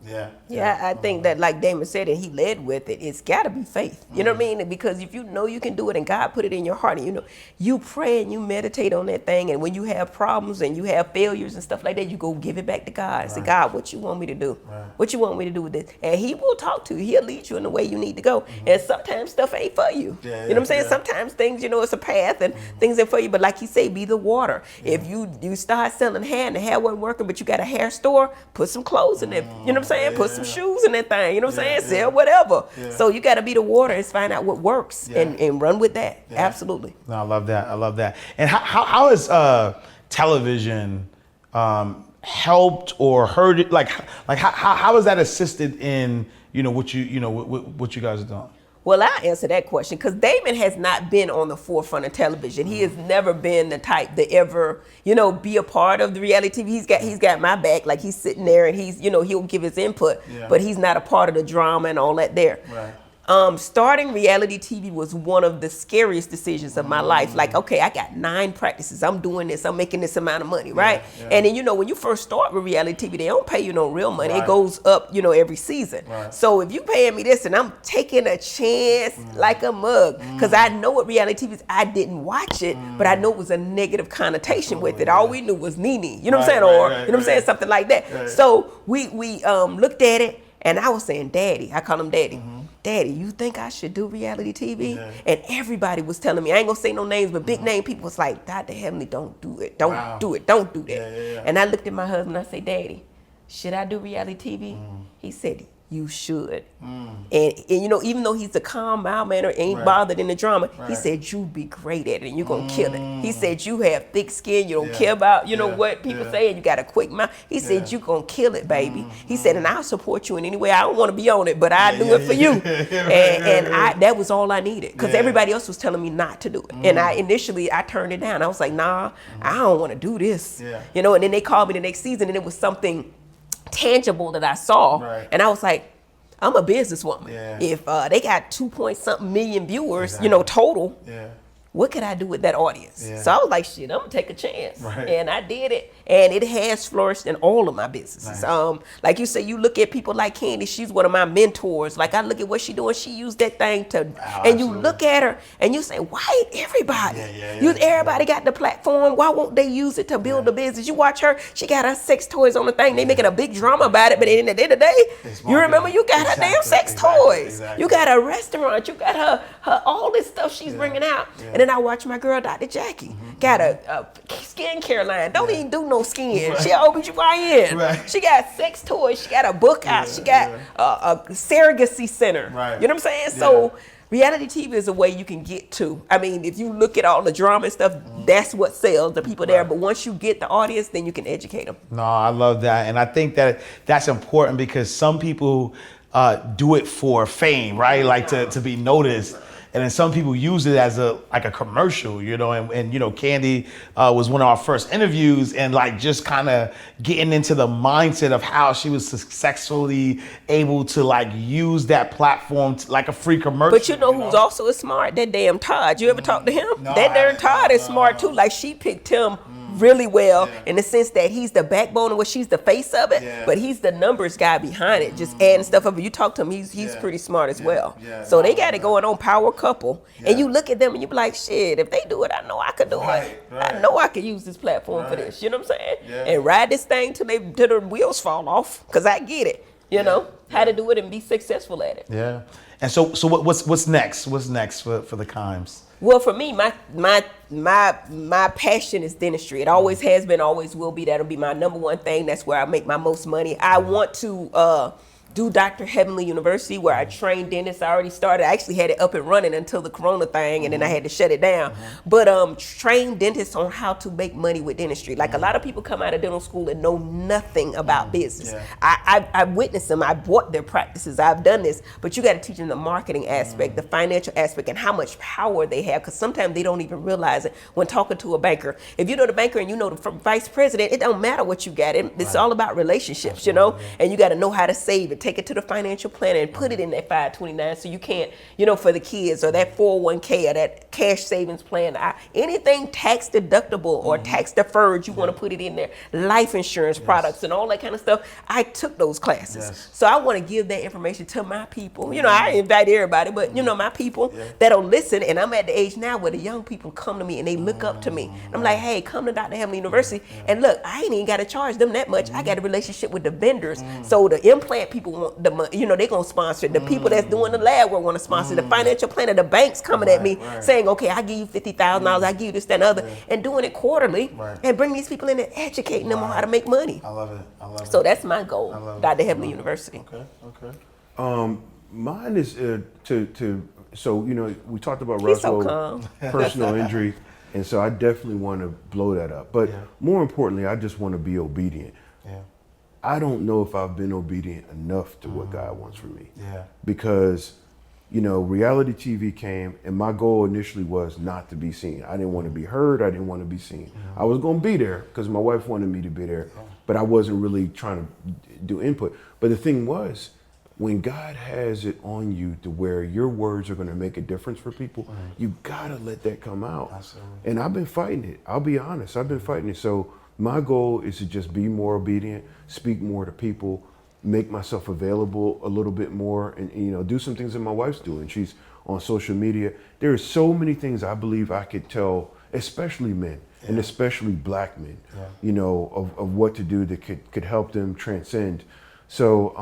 I think that, like Damon said, and he led with it, it's got to be faith. You know what I mean? Because if you know you can do it and God put it in your heart, and you pray and you meditate on that thing, and when you have problems and you have failures and stuff like that, you go give it back to God and say, God, what you want me to do? What you want me to do with this? And he will talk to you. He'll lead you in the way you need to go. And sometimes stuff ain't for you. You know what I'm saying? Sometimes things, it's a path and things ain't for you. But like he say, be the water. If you start selling hair and the hair wasn't working, but you got a hair store, put some clothes in there. You know what I'm saying? Put some shoes in that thing. You know what I'm saying? Sell whatever. So you got to be the water and find out what works and run with that. Absolutely. No, I love that. And how has television helped or hurt it? Like how has that assisted in what you guys are doing? Well, I'll answer that question, because Damon has not been on the forefront of television. He has never been the type to ever, be a part of the reality TV. He's got my back. Like, he's sitting there and he's, he'll give his input, but he's not a part of the drama and all that there. Starting reality TV was one of the scariest decisions of my life. Like, okay, I got 9 practices. I'm doing this. I'm making this amount of money, right? And then, you know, when you first start with reality TV, they don't pay you no real money. It goes up, you know, every season. So if you paying me this and I'm taking a chance like a mug, because I know what reality TV is. I didn't watch it, but I know it was a negative connotation with it. All we knew was Nene, you know what I'm saying? Or, you know what I'm saying? Something like that. So we looked at it, and I was saying, Daddy, I call him Daddy. Daddy, you think I should do reality TV? And everybody was telling me, I ain't gonna say no names, but big name people was like, Dr. Heavenly, don't do it. Don't do it. Don't do that. And I looked at my husband, I said, Daddy, should I do reality TV? He said, you should. And you know, even though he's a calm, mild manner, ain't bothered in the drama, he said, you be great at it and you're gonna kill it. He said, you have thick skin, you don't care about, you know, what people say, and you got a quick mouth. He said, you gonna kill it, baby. He said, and I'll support you in any way. I don't wanna be on it, but I do it for you. And that was all I needed, because everybody else was telling me not to do it. And initially I turned it down. I was like, nah, I don't wanna do this. You know, and then they called me the next season, and it was something tangible that I saw, and I was like, I'm a businesswoman. If they got 2-point-something million viewers, you know, total, what could I do with that audience? So I was like, shit, I'm gonna take a chance. And I did it, and it has flourished in all of my businesses. Like you say, you look at people like Candy, she's one of my mentors. Like, I look at what she's doing, she used that thing to, and you look at her and you say, why ain't everybody? Everybody got the platform, why won't they use it to build a business? You watch her, she got her sex toys on the thing, they making a big drama about it, but in the end of the day, you remember you got her damn sex toys. You got a restaurant, you got her all this stuff she's bringing out. And then I watch my girl, Dr. Jackie, got a skincare line, don't even do no skin. She an OBGYN. She got sex toys, she got a book out, she got a surrogacy center. You know what I'm saying? So reality TV is a way you can get to. I mean, if you look at all the drama and stuff, that's what sells, the people there. But once you get the audience, then you can educate them. No, I love that. And I think that that's important, because some people do it for fame, right? Like to be noticed. And then some people use it as a commercial, you know, and you know, Candy was one of our first interviews, and like just kind of getting into the mindset of how she was successfully able to like use that platform to, like a free commercial. But you know who's also smart? That damn Todd. You ever talk to him? No, that damn Todd is smart too. Like, she picked him really well in the sense that he's the backbone of what, she's the face of it, but he's the numbers guy behind it, just adding stuff up. You talk to him, he's pretty smart as well. So they got it going on, power couple. And you look at them and you be like, shit, if they do it, I know I could do it. I know I could use this platform for this. You know what I'm saying? And ride this thing till the wheels fall off, because I get it. You know how to do it and be successful at it. Yeah. And so what's next? What's next for the Kimes? Well, for me, my passion is dentistry. It always has been, always will be. That'll be my number one thing. That's where I make my most money. I want to do Dr. Heavenly University, where I train dentists. I already started. I actually had it up and running until the corona thing, and then I had to shut it down. But train dentists on how to make money with dentistry. Like, a lot of people come out of dental school and know nothing about business. I witnessed them. I bought their practices. I've done this. But you got to teach them the marketing aspect, the financial aspect, and how much power they have, because sometimes they don't even realize it when talking to a banker. If you know the banker and you know the vice president, it don't matter what you got. It's all about relationships, you know? And you got to know how to save it. Take it to the financial planner and put it in that 529, so you can't, you know, for the kids, or that 401k, or that cash savings plan, anything tax deductible or tax deferred, you want to put it in there. Life insurance products and all that kind of stuff. I took those classes. So I want to give that information to my people. You know, I invite everybody, but you know, my people that'll listen. And I'm at the age now where the young people come to me and they look up to me. I'm like, hey, come to Dr. Heavenly University. And look, I ain't even got to charge them that much. I got a relationship with the vendors. So the implant people want the money, you know, they're going to sponsor it. The people that's doing the lab work want to sponsor it. The financial planner, the banks coming at me saying, okay, I give you $50,000, I give you this, that, and other, and doing it quarterly and bring these people in and educating them on how to make money. I love it. So that's my goal, Dr. Heavenly University. Mine is so, you know, we talked about He's so Roswell calm. personal injury, and so I definitely want to blow that up. But more importantly, I just want to be obedient. I don't know if I've been obedient enough to what God wants for me. Because, you know, reality TV came, and my goal initially was not to be seen. I didn't want to be heard. I didn't want to be seen. I was going to be there because my wife wanted me to be there, but I wasn't really trying to do input. But the thing was, when God has it on you to where your words are going to make a difference for people, you gotta let that come out. Absolutely. And I've been fighting it. I'll be honest. I've been fighting it. So my goal is to just be more obedient, speak more to people, make myself available a little bit more, and do some things that my wife's doing. She's on social media. There are so many things I believe I could tell, especially men and especially black men, of what to do that could help them transcend. So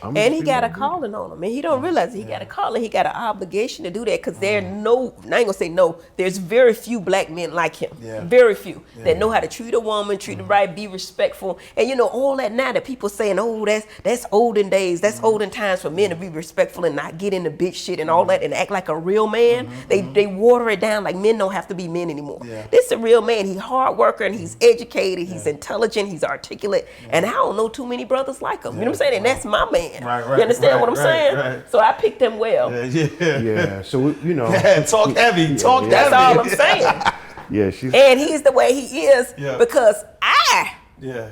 And he got a calling on him, and he don't realize it. He got a calling. He got an obligation to do that, because I ain't gonna say no. There's very few black men like him. Yeah. Very few that know how to treat a woman, treat her right, be respectful, and all that. Now that people saying, oh, that's olden days, that's olden times for men to be respectful and not get into bitch shit and all that and act like a real man. They water it down like men don't have to be men anymore. This is a real man. He's hard worker and he's educated. He's intelligent. He's articulate, and I don't know too many brothers like him. You know what I'm saying? And that's my man. Right, you understand what I'm saying? Right. So I picked him well. Yeah. So Talk heavy. Talk heavy. That's all I'm saying. Yeah, she's. And he's the way he is because I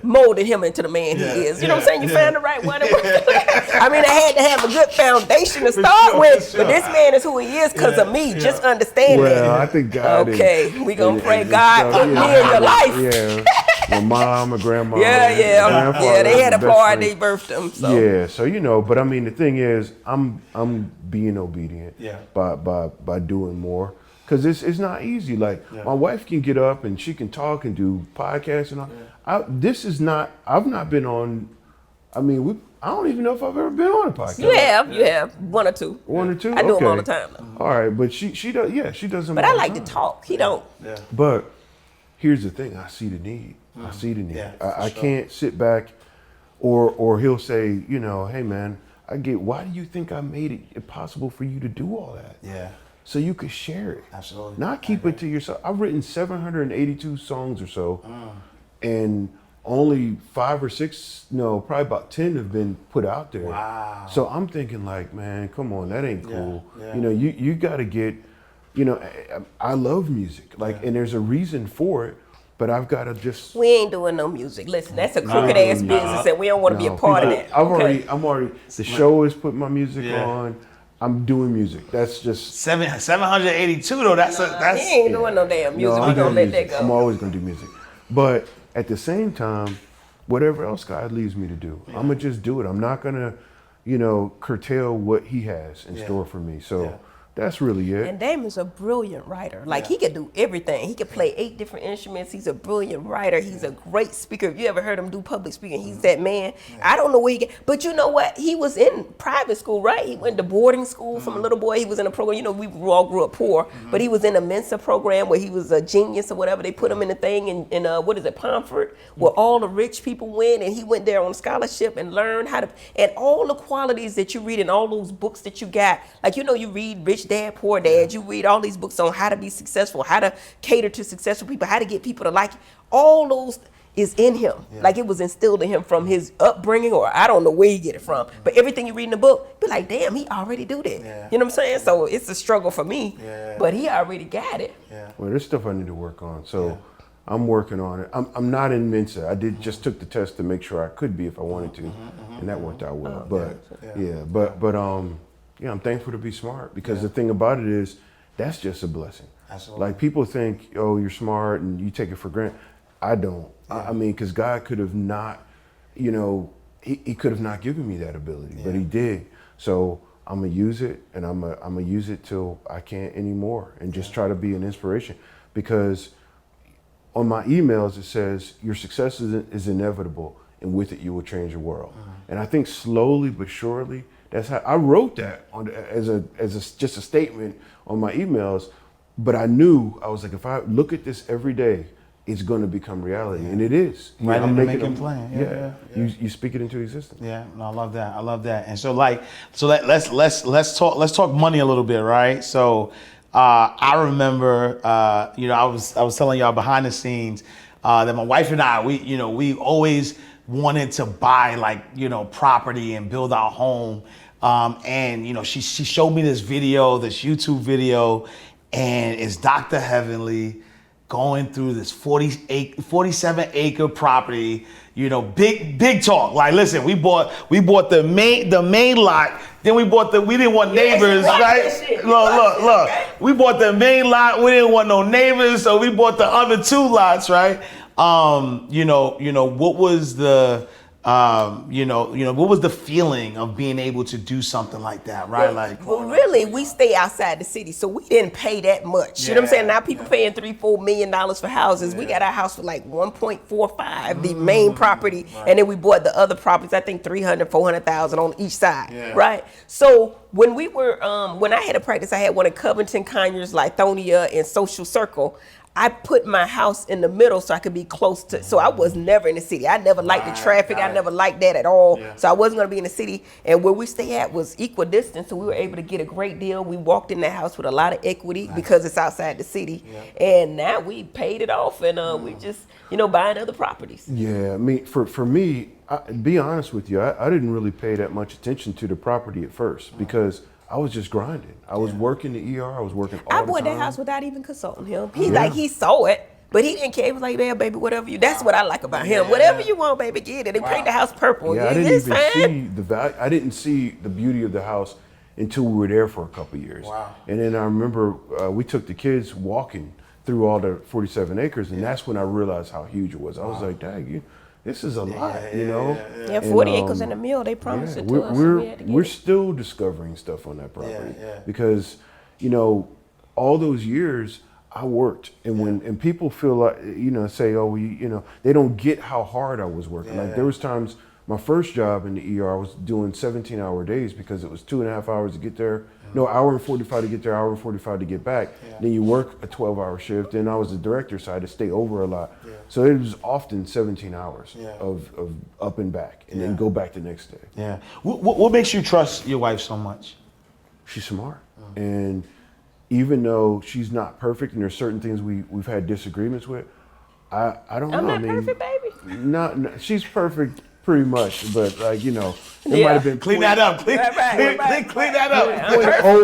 molded him into the man he is. You know what I'm saying? You found the right one. I mean, I had to have a good foundation to start with, but this man is who he is because of me. Just understand that. Well, I think God. Okay, we gonna pray God put me in your life. Yeah. My mom, my grandma. Yeah. They had a party, they birthed him. So. Yeah, so but I mean, the thing is, I'm being obedient. By doing more, because it's not easy. Like my wife can get up and she can talk and do podcasts and all. I've not been on. I mean, I don't even know if I've ever been on a podcast. You have one or two. One or two. I do them all the time though. All right, but she does. Yeah, she does them. But all I the like time. to talk. He don't. Yeah. But here's the thing: I see the need. I see the need. I can't sit back, or he'll say, hey man, why do you think I made it possible for you to do all that? Yeah. So you could share it. Absolutely. Not keep it to yourself. I've written 782 songs or so, and only 5 or 6, probably about 10 have been put out there. Wow. So I'm thinking like, man, come on, that ain't cool. Yeah. You got to get, I love music, and there's a reason for it. But I've got to just. We ain't doing no music. Listen, that's a crooked ass business, and we don't want to be a part of that. I'm already. The show is putting my music on. I'm doing music. That's just 782 though. That's he ain't doing no damn music. We gonna let that go. I'm always gonna do music, but at the same time, whatever else God leads me to do, I'm gonna just do it. I'm not gonna, curtail what He has in store for me. So. That's really it. And Damon's a brilliant writer. Like, he could do everything. He could play 8 different instruments. He's a brilliant writer. He's a great speaker. If you ever heard him do public speaking, he's that man. I don't know where he get, but you know what? He was in private school, right? He went to boarding school from a little boy. He was in a program. We all grew up poor, but he was in a Mensa program where he was a genius or whatever. They put him in a thing in what is it, Pomfret, where all the rich people went, and he went there on scholarship and learned how to, and all the qualities that you read in all those books that you got. Like, you read Rich Dad, Poor Dad. You read all these books on how to be successful, how to cater to successful people, how to get people to like you. All those is in him. Like, it was instilled in him from his upbringing, or I don't know where he get it from. But everything you read in the book, be like, damn, he already do that. Yeah. You know what I'm saying? So it's a struggle for me, but he already got it. Well, there's stuff I need to work on. So I'm working on it. I'm not in Mensa. I just took the test to make sure I could be if I wanted to, and that worked out well. I'm thankful to be smart, because the thing about it is, that's just a blessing. Absolutely. Like, people think, oh, you're smart and you take it for granted. I don't. I mean, because God could have not, he could have not given me that ability, but He did. So I'm gonna use it, and I'm gonna use it till I can't anymore, and just try to be an inspiration. Because on my emails it says, your success is inevitable, and with it you will change the world. And I think slowly but surely, that's how I wrote that as just a statement on my emails. But I knew, I was like, if I look at this every day, it's going to become reality, and it is. Right, I'm making it plain. You speak it into existence. Yeah, no, I love that. And so let's talk money a little bit, right? So I remember, I was telling y'all behind the scenes that my wife and I, we always wanted to buy property and build our home. And she showed me this YouTube video, and it's Dr. Heavenly, going through this 47 acre property, you know, big talk. Like, listen, we bought the main lot. Then we didn't want neighbors, right? Look. We bought the main lot. We didn't want no neighbors, so we bought the other 2 lots, right? What was the what was the feeling of being able to do something like that, right? Well, really, we stay outside the city, so we didn't pay that much. You know what I'm saying? Now people paying $3-4 million for houses. We got our house for like 1.45, the main property, and then we bought the other properties. I think 400,000 on each side, right? So when we were, when I had a practice, I had one in Covington, Conyers, Lithonia, and Social Circle. I put my house in the middle so I could be close to, so I was never in the city. I never liked the traffic. I never liked that at all. So I wasn't gonna be in the city. And where we stay at was equidistant, so we were able to get a great deal. We walked in that house with a lot of equity because it's outside the city. And now we paid it off and we just, buying other properties. Yeah, I mean, for me, be honest with you, I didn't really pay that much attention to the property at first because I was just grinding. I was working the ER. I was working all the time. I bought that house without even consulting him. He saw it, but he didn't care. He was like, "Yeah, baby, whatever you." That's what I like about him. Whatever you want, baby, get it. And paint the house purple. Yeah, I didn't even see the value. I didn't see the beauty of the house until we were there for a couple of years. Wow. And then I remember we took the kids walking through all the 47 acres, and that's when I realized how huge it was. I was like, "Dang, this is a lot, Yeah, 40 acres in a mill, they promised it to us. We're still discovering stuff on that property because, all those years I worked, and when people feel like, say, oh, they don't get how hard I was working. Like there was times, my first job in the ER, I was doing 17-hour days because it was 2.5 hours to get there. No, hour and 45 to get there, hour and 45 to get back. Then you work a 12-hour shift. Then I was the director, so I had to stay over a lot. So it was often 17 hours of up and back, and then go back the next day. Yeah. What makes you trust your wife so much? She's smart, and even though she's not perfect, and there's certain things we've had disagreements with, I don't know. I'm not perfect, baby. No, she's perfect. Pretty much, but it might have been clean that up. Clean that up.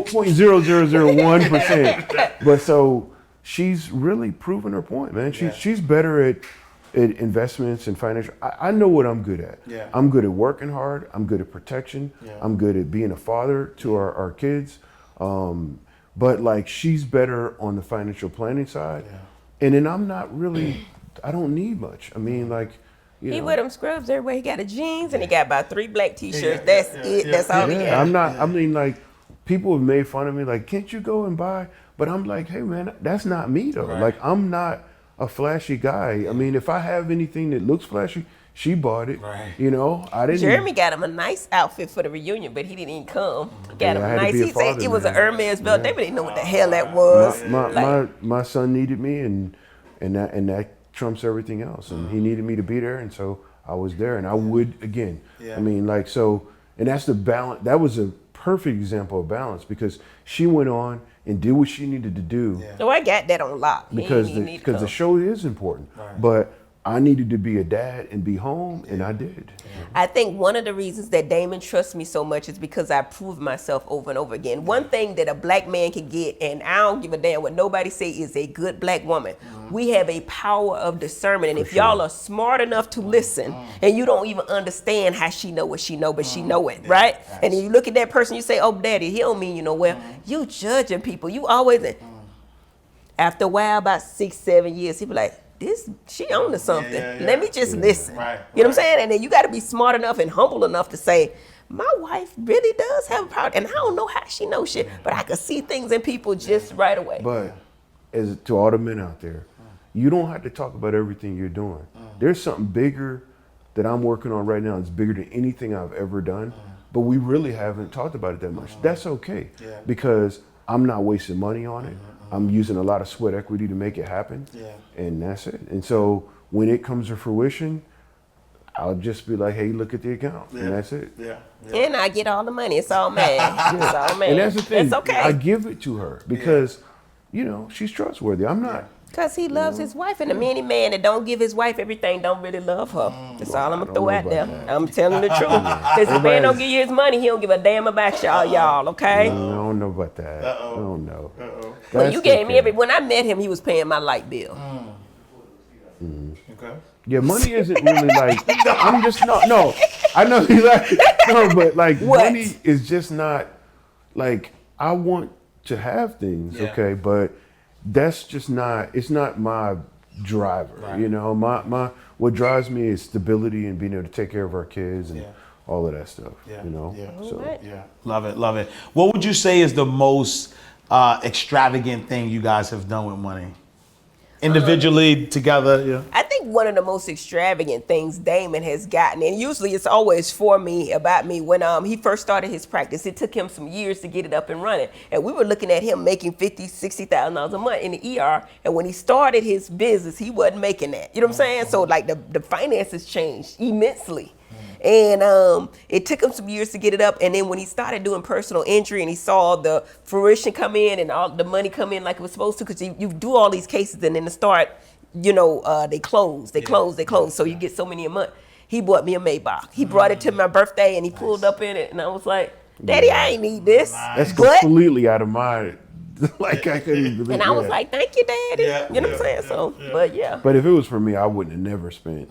0.0001%. But so she's really proven her point, man. She's better at investments and financial. I know what I'm good at. Yeah. I'm good at working hard. I'm good at protection. Yeah. I'm good at being a father to our kids. But she's better on the financial planning side. Yeah. And then I'm not really. I don't need much. I mean, he wear them scrubs everywhere. He got a jeans and he got about 3 black t-shirts. That's it. That's all he got. I'm not. I mean, people have made fun of me. Can't you go and buy? But I'm like, hey man, that's not me though. Right. I'm not a flashy guy. I mean, if I have anything that looks flashy, she bought it. Right. I didn't. Jeremy got him a nice outfit for the reunion, but he didn't even come. Got him a nice. He said it was an Hermes belt. They didn't know what the hell that was. My son needed me, and that trumps everything else, and he needed me to be there, and so I was there, and I would again. I mean, and that's the balance. That was a perfect example of balance because she went on and did what she needed to do. So I got that on lock because the show is important, but I needed to be a dad and be home, and I did. I think one of the reasons that Damon trusts me so much is because I proved myself over and over again. One thing that a black man can get, and I don't give a damn what nobody say, is a good black woman. We have a power of discernment, and if y'all are smart enough to listen, and you don't even understand how she know what she know, but she know it, right? And then you look at that person, you say, oh, daddy, he don't mean well. You judging people. You always, after a while, about 6-7 years, he be like, she on to something. Let me just listen. You know what I'm saying? And then you got to be smart enough and humble enough to say, my wife really does have a power, and I don't know how she knows shit, but I can see things in people just right away. But as to all the men out there, you don't have to talk about everything you're doing. There's something bigger that I'm working on right now. It's bigger than anything I've ever done, but we really haven't talked about it that much. That's okay because I'm not wasting money on it. I'm using a lot of sweat equity to make it happen, and that's it. And so when it comes to fruition, I'll just be like, hey, look at the account, and that's it. And I get all the money. It's all mad. It's all mad. And that's the thing. It's okay. I give it to her because, she's trustworthy. I'm not. Because he loves his wife, and many man that don't give his wife everything don't really love her. That's all I'm going to throw out there. I'm telling the truth. Because if man don't give you his money, he don't give a damn about y'all, okay? I don't know about that. I don't know. Well, you gave me when I met him, he was paying my light bill. Yeah, money isn't really like. I'm just no. I know you like no, but like What? money is just not like I want to have things, Yeah. okay, but that's just not. It's not my driver. Right. You know, my what drives me is stability and being able to take care of our kids and all of that stuff. Yeah. You know, Yeah. so. Alright. Yeah, love it, love it. What would you say is the most extravagant thing you guys have done with money? Individually, together, yeah. I think one of the most extravagant things Damon has gotten, and usually it's always for me, about me, when he first started his practice, it took him some years to get it up and running. And we were looking at him making $50,000, $60,000 a month in the ER. And when he started his business, he wasn't making that. You know what I'm saying? So like the finances changed immensely. And it took him some years to get it up. And then when he started doing personal injury and he saw the fruition come in and all the money come in like it was supposed to, because you do all these cases and then to start, they close. So you get so many a month. He bought me a Maybach. He brought it to my birthday and he pulled up in it. And I was like, Daddy, I ain't need this. That's But, completely out of my. Like I couldn't even believe. and I was yeah. like, thank you, Daddy. Yeah, You know what I'm saying? So, but yeah. But if it was for me, I wouldn't have never spent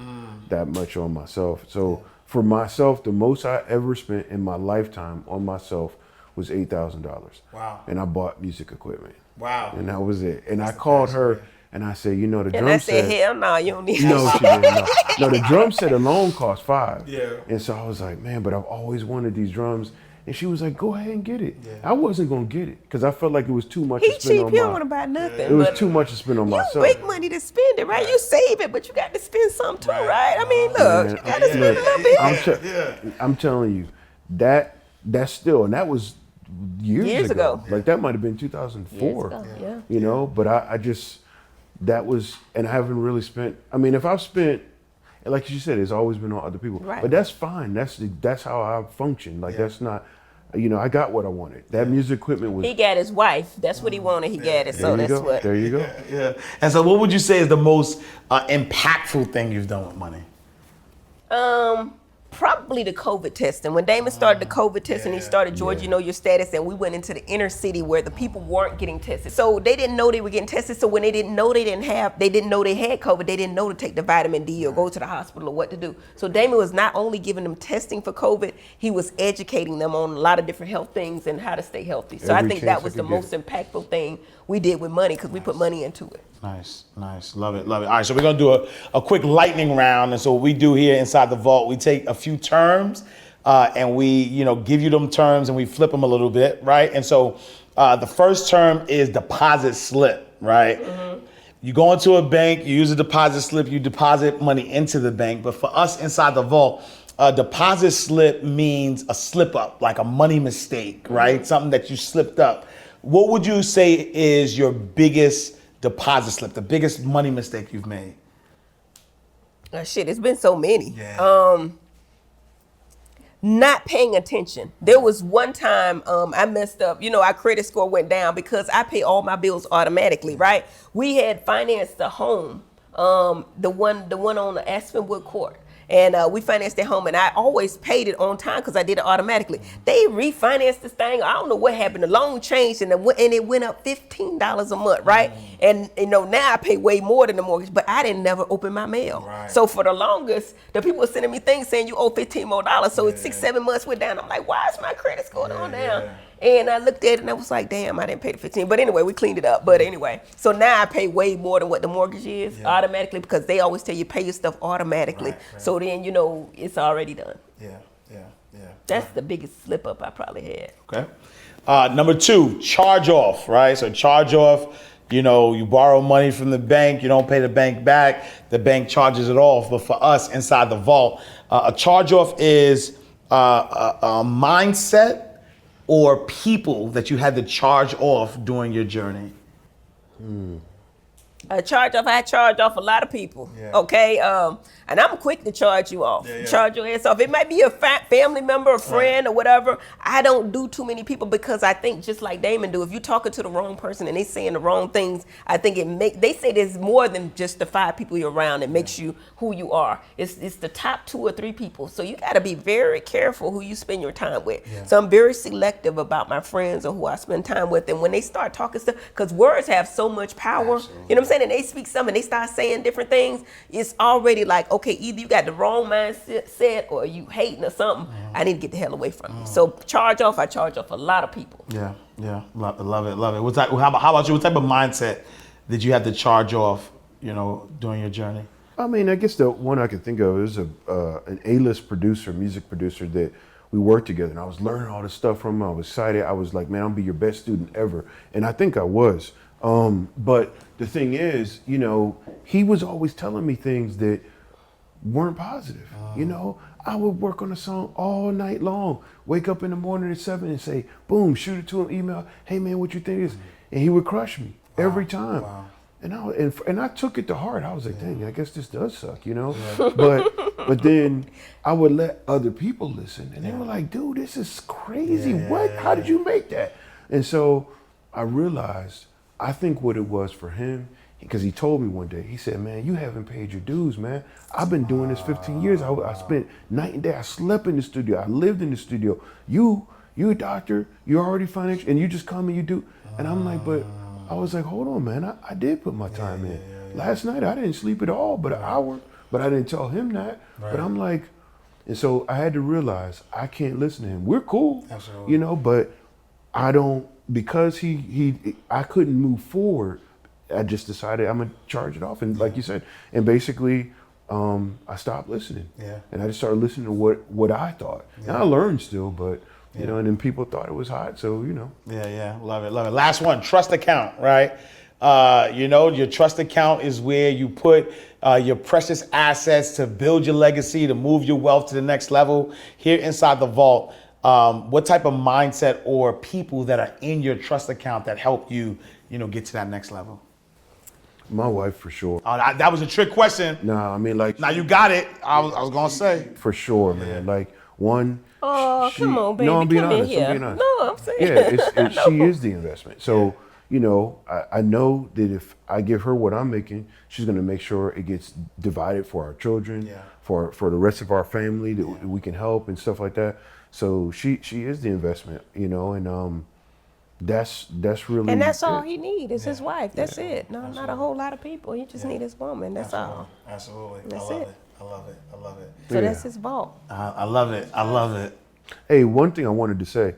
that much on myself. So for myself, the most I ever spent in my lifetime on myself was $8,000. Wow. And I bought music equipment. Wow. And that was it. And I called her and I said, the And drum I said, set. hell no, you don't need No, this. she didn't. No, the drum set alone cost $5. Yeah. And so I was like, man, but I've always wanted these drums. And she was like, go ahead and get it. Yeah. I wasn't going to get it because I felt like it was too much He to spend cheap, on he don't want to my. buy nothing. It was but too much to spend on you myself. make money to spend it, right? You save it, but you got to spend some too, right? I mean, look, Man, you got to spend a little bit. I'm telling you, that's still, and that was years ago. Like that might have been 2004. Years ago, yeah. You know, but I just, that was, and I haven't really spent. I mean, if I've spent, like you said, it's always been on other people. Right. But that's fine. That's how I function. Like that's not, I got what I wanted. That music equipment was. He got his wife. That's what he wanted. He got it. So There you that's go. what. There you go. Yeah. And so what would you say is the most impactful thing you've done with money? Probably the COVID testing. When Damon started the COVID testing, he started Georgia, Know Your Status, and we went into the inner city where the people weren't getting tested. So they didn't know they were getting tested. So when they didn't know they didn't know they had COVID, they didn't know to take the vitamin D or go to the hospital or what to do. So Damon was not only giving them testing for COVID, he was educating them on a lot of different health things and how to stay healthy. So I Every think chance that I was the could most impactful thing we did with money because we put money into it. Nice. Love it. All right, so we're going to do a quick lightning round. And so what we do here inside the vault, we take a few terms and we, give you them terms and we flip them a little bit, right? And so the first term is deposit slip, right? Mm-hmm. You go into a bank, you use a deposit slip, you deposit money into the bank. But for us inside the vault, a deposit slip means a slip up, like a money mistake, right? Something that you slipped up. What would you say is your biggest deposit slip, the biggest money mistake you've made? Shit, it's been so many. Yeah. Not paying attention. There was one time I messed up. Our credit score went down because I pay all my bills automatically, right? We had financed the home, the one on the Aspenwood Court. And we financed the home, and I always paid it on time because I did it automatically. They refinanced this thing. I don't know what happened. The loan changed, and it went up $15 a month, right? And now I pay way more than the mortgage, but I didn't never open my mail. Right. So for the longest, the people were sending me things saying you owe $15 more. So it's 6-7 months went down. I'm like, why is my credit score going down? And I looked at it and I was like, damn, I didn't pay the 15. But anyway, we cleaned it up. But anyway, so now I pay way more than what the mortgage is automatically because they always tell you pay your stuff automatically. Right. So then, it's already done. Yeah. That's the biggest slip up I probably had. Okay. Number 2, charge off, right? So charge off, you borrow money from the bank, you don't pay the bank back, the bank charges it off. But for us inside the vault, a charge off is a mindset or people that you had to charge off during your journey? I charge off a lot of people. Okay, and I'm quick to charge you off. Charge your ass off. It might be a family member, a friend, or whatever. I don't do too many people because I think just like Damon do, if you're talking to the wrong person and they saying the wrong things, I think they say there's more than just the 5 people you're around that makes you who you are. It's the top 2 or 3 people. So you got to be very careful who you spend your time with. So I'm very selective about my friends or who I spend time with. And when they start talking stuff, because words have so much power, you know what I'm saying? and they speak something, and they start saying different things, it's already like, okay, either you got the wrong mindset or you hating or something. I need to get the hell away from you. So I charge off a lot of people. Yeah, yeah, love it. What type, how about you? What type of mindset did you have to charge off, during your journey? I mean, I guess the one I can think of is an A-list producer, music producer that we worked together, and I was learning all this stuff from him. I was excited. I was like, man, I'll be your best student ever. And I think I was. But the thing is, he was always telling me things that weren't positive. I would work on a song all night long, wake up in the morning at 7 and say, boom, shoot it to him, email, hey man, what you think is? And he would crush me every time. Wow. And I took it to heart. I was like, dang, I guess this does suck, But then I would let other people listen, and they were like, dude, this is crazy. What? How did you make that? And so I realized, I think what it was for him, because he told me one day, he said, man, you haven't paid your dues, man. I've been doing this 15 years. I spent night and day. I slept in the studio. I lived in the studio. You a doctor, you're already financial, and you just come and you do. And I'm like, but I was like, hold on, man. I did put my time in. Last night, I didn't sleep at all, but an hour. But I didn't tell him that. Right. But I'm like, and so I had to realize I can't listen to him. We're cool, absolutely. But I don't, because I couldn't move forward. I just decided I'm gonna charge it off, and like you said, and basically, I stopped listening. Yeah. And I just started listening to what I thought. Yeah. And I learned still, but and then people thought it was hot, so Yeah, love it. Last one, trust account, right? Your trust account is where you put your precious assets to build your legacy, to move your wealth to the next level. Here inside the vault, what type of mindset or people that are in your trust account that help you, get to that next level? My wife, for sure. Oh, that was a trick question. Nah, I mean, like. Now you got it. I was gonna say. For sure, man. Like, one. Oh, come on, baby. No, I'm being honest. No, I'm saying. Yeah, she is the investment. So, I know that if I give her what I'm making, she's going to make sure it gets divided for our children, for the rest of our family that we can help and stuff like that. So she is the investment, and that's really. And that's all he needs is his wife. That's it. No, not a whole lot of people. He just need his woman. That's all. Absolutely. That's I it. love it. So that's his vault. I love it. Hey, one thing I wanted to say.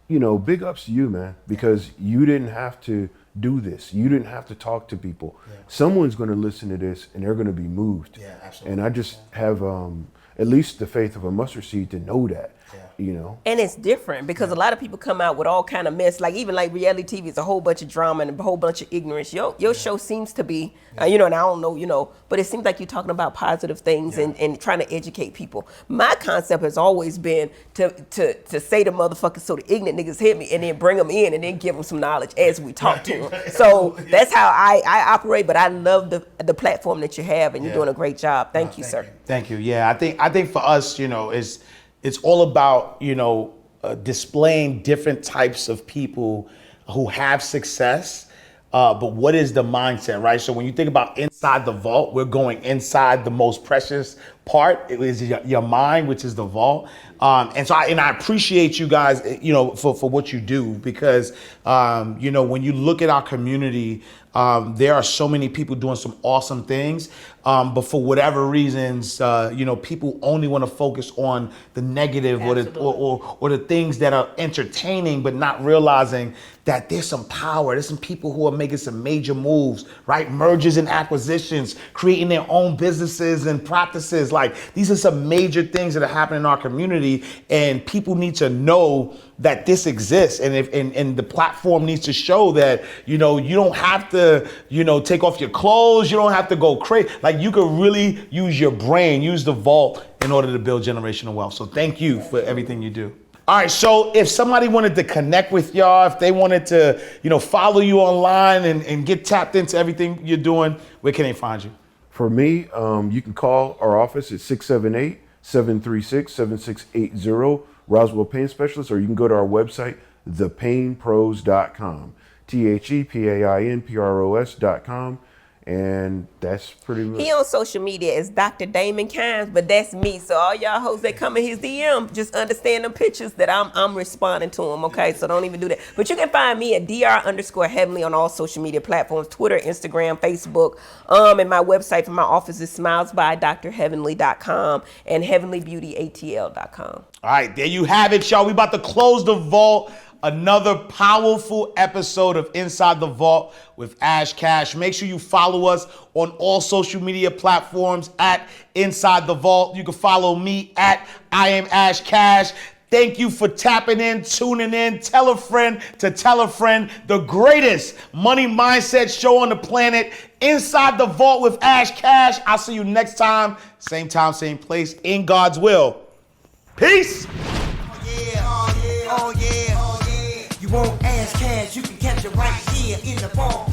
Big ups to you, man, because you didn't have to do this. You didn't have to talk to people. Someone's going to listen to this and they're going to be moved. Yeah, absolutely. And I just have at least the faith of a mustard seed to know that. And it's different because a lot of people come out with all kind of mess, like even like reality TV, it's a whole bunch of drama and a whole bunch of ignorance. Your show seems to be, and I don't know, but it seems like you're talking about positive things and trying to educate people. My concept has always been to say the motherfuckers so the ignorant niggas hit me and then bring them in and then give them some knowledge as we talk to them. So that's how I operate, but I love the platform that you have and you're doing a great job. Thank you, sir. Thank you. Yeah, I think for us, it's all about, displaying different types of people who have success. But what is the mindset, right? So when you think about inside the vault, we're going inside the most precious part. It is your mind, which is the vault. And I appreciate you guys, for what you do, because, when you look at our community, there are so many people doing some awesome things. But for whatever reasons, people only want to focus on the negative or the things that are entertaining, but not realizing that there's some power. There's some people who are making some major moves, right? Mergers and acquisitions, creating their own businesses and practices. Like, these are some major things that are happening in our community, and people need to know that this exists. And and the platform needs to show that, you don't have to, take off your clothes. You don't have to go crazy. Like, you can really use your brain, use the vault in order to build generational wealth. So thank you for everything you do. All right, so if somebody wanted to connect with y'all, if they wanted to, follow you online and get tapped into everything you're doing, where can they find you? For me, you can call our office at 678-736-7680, Roswell Pain Specialist, or you can go to our website, thepainpros.com, ThePainPros.com. And that's pretty much. He on social media as Dr. Damon Kimes, but that's me. So all y'all hoes that come in his DM, just understand them pictures that I'm responding to them, okay? So don't even do that. But you can find me at dr_heavenly on all social media platforms, Twitter, Instagram, Facebook. And my website for my office is smilesbydrheavenly.com and heavenlybeautyatl.com. All right, there you have it, y'all. We about to close the vault. Another powerful episode of Inside the Vault with Ash Cash. Make sure you follow us on all social media platforms at Inside the Vault. You can follow me at I am Ash Cash. Thank you for tapping in, tuning in. Tell a friend to tell a friend. The greatest money mindset show on the planet. Inside the Vault with Ash Cash. I'll see you next time, same place, in God's will. Peace. Oh yeah, oh yeah, oh yeah. You won't ask cash, you can catch it right here in the vault.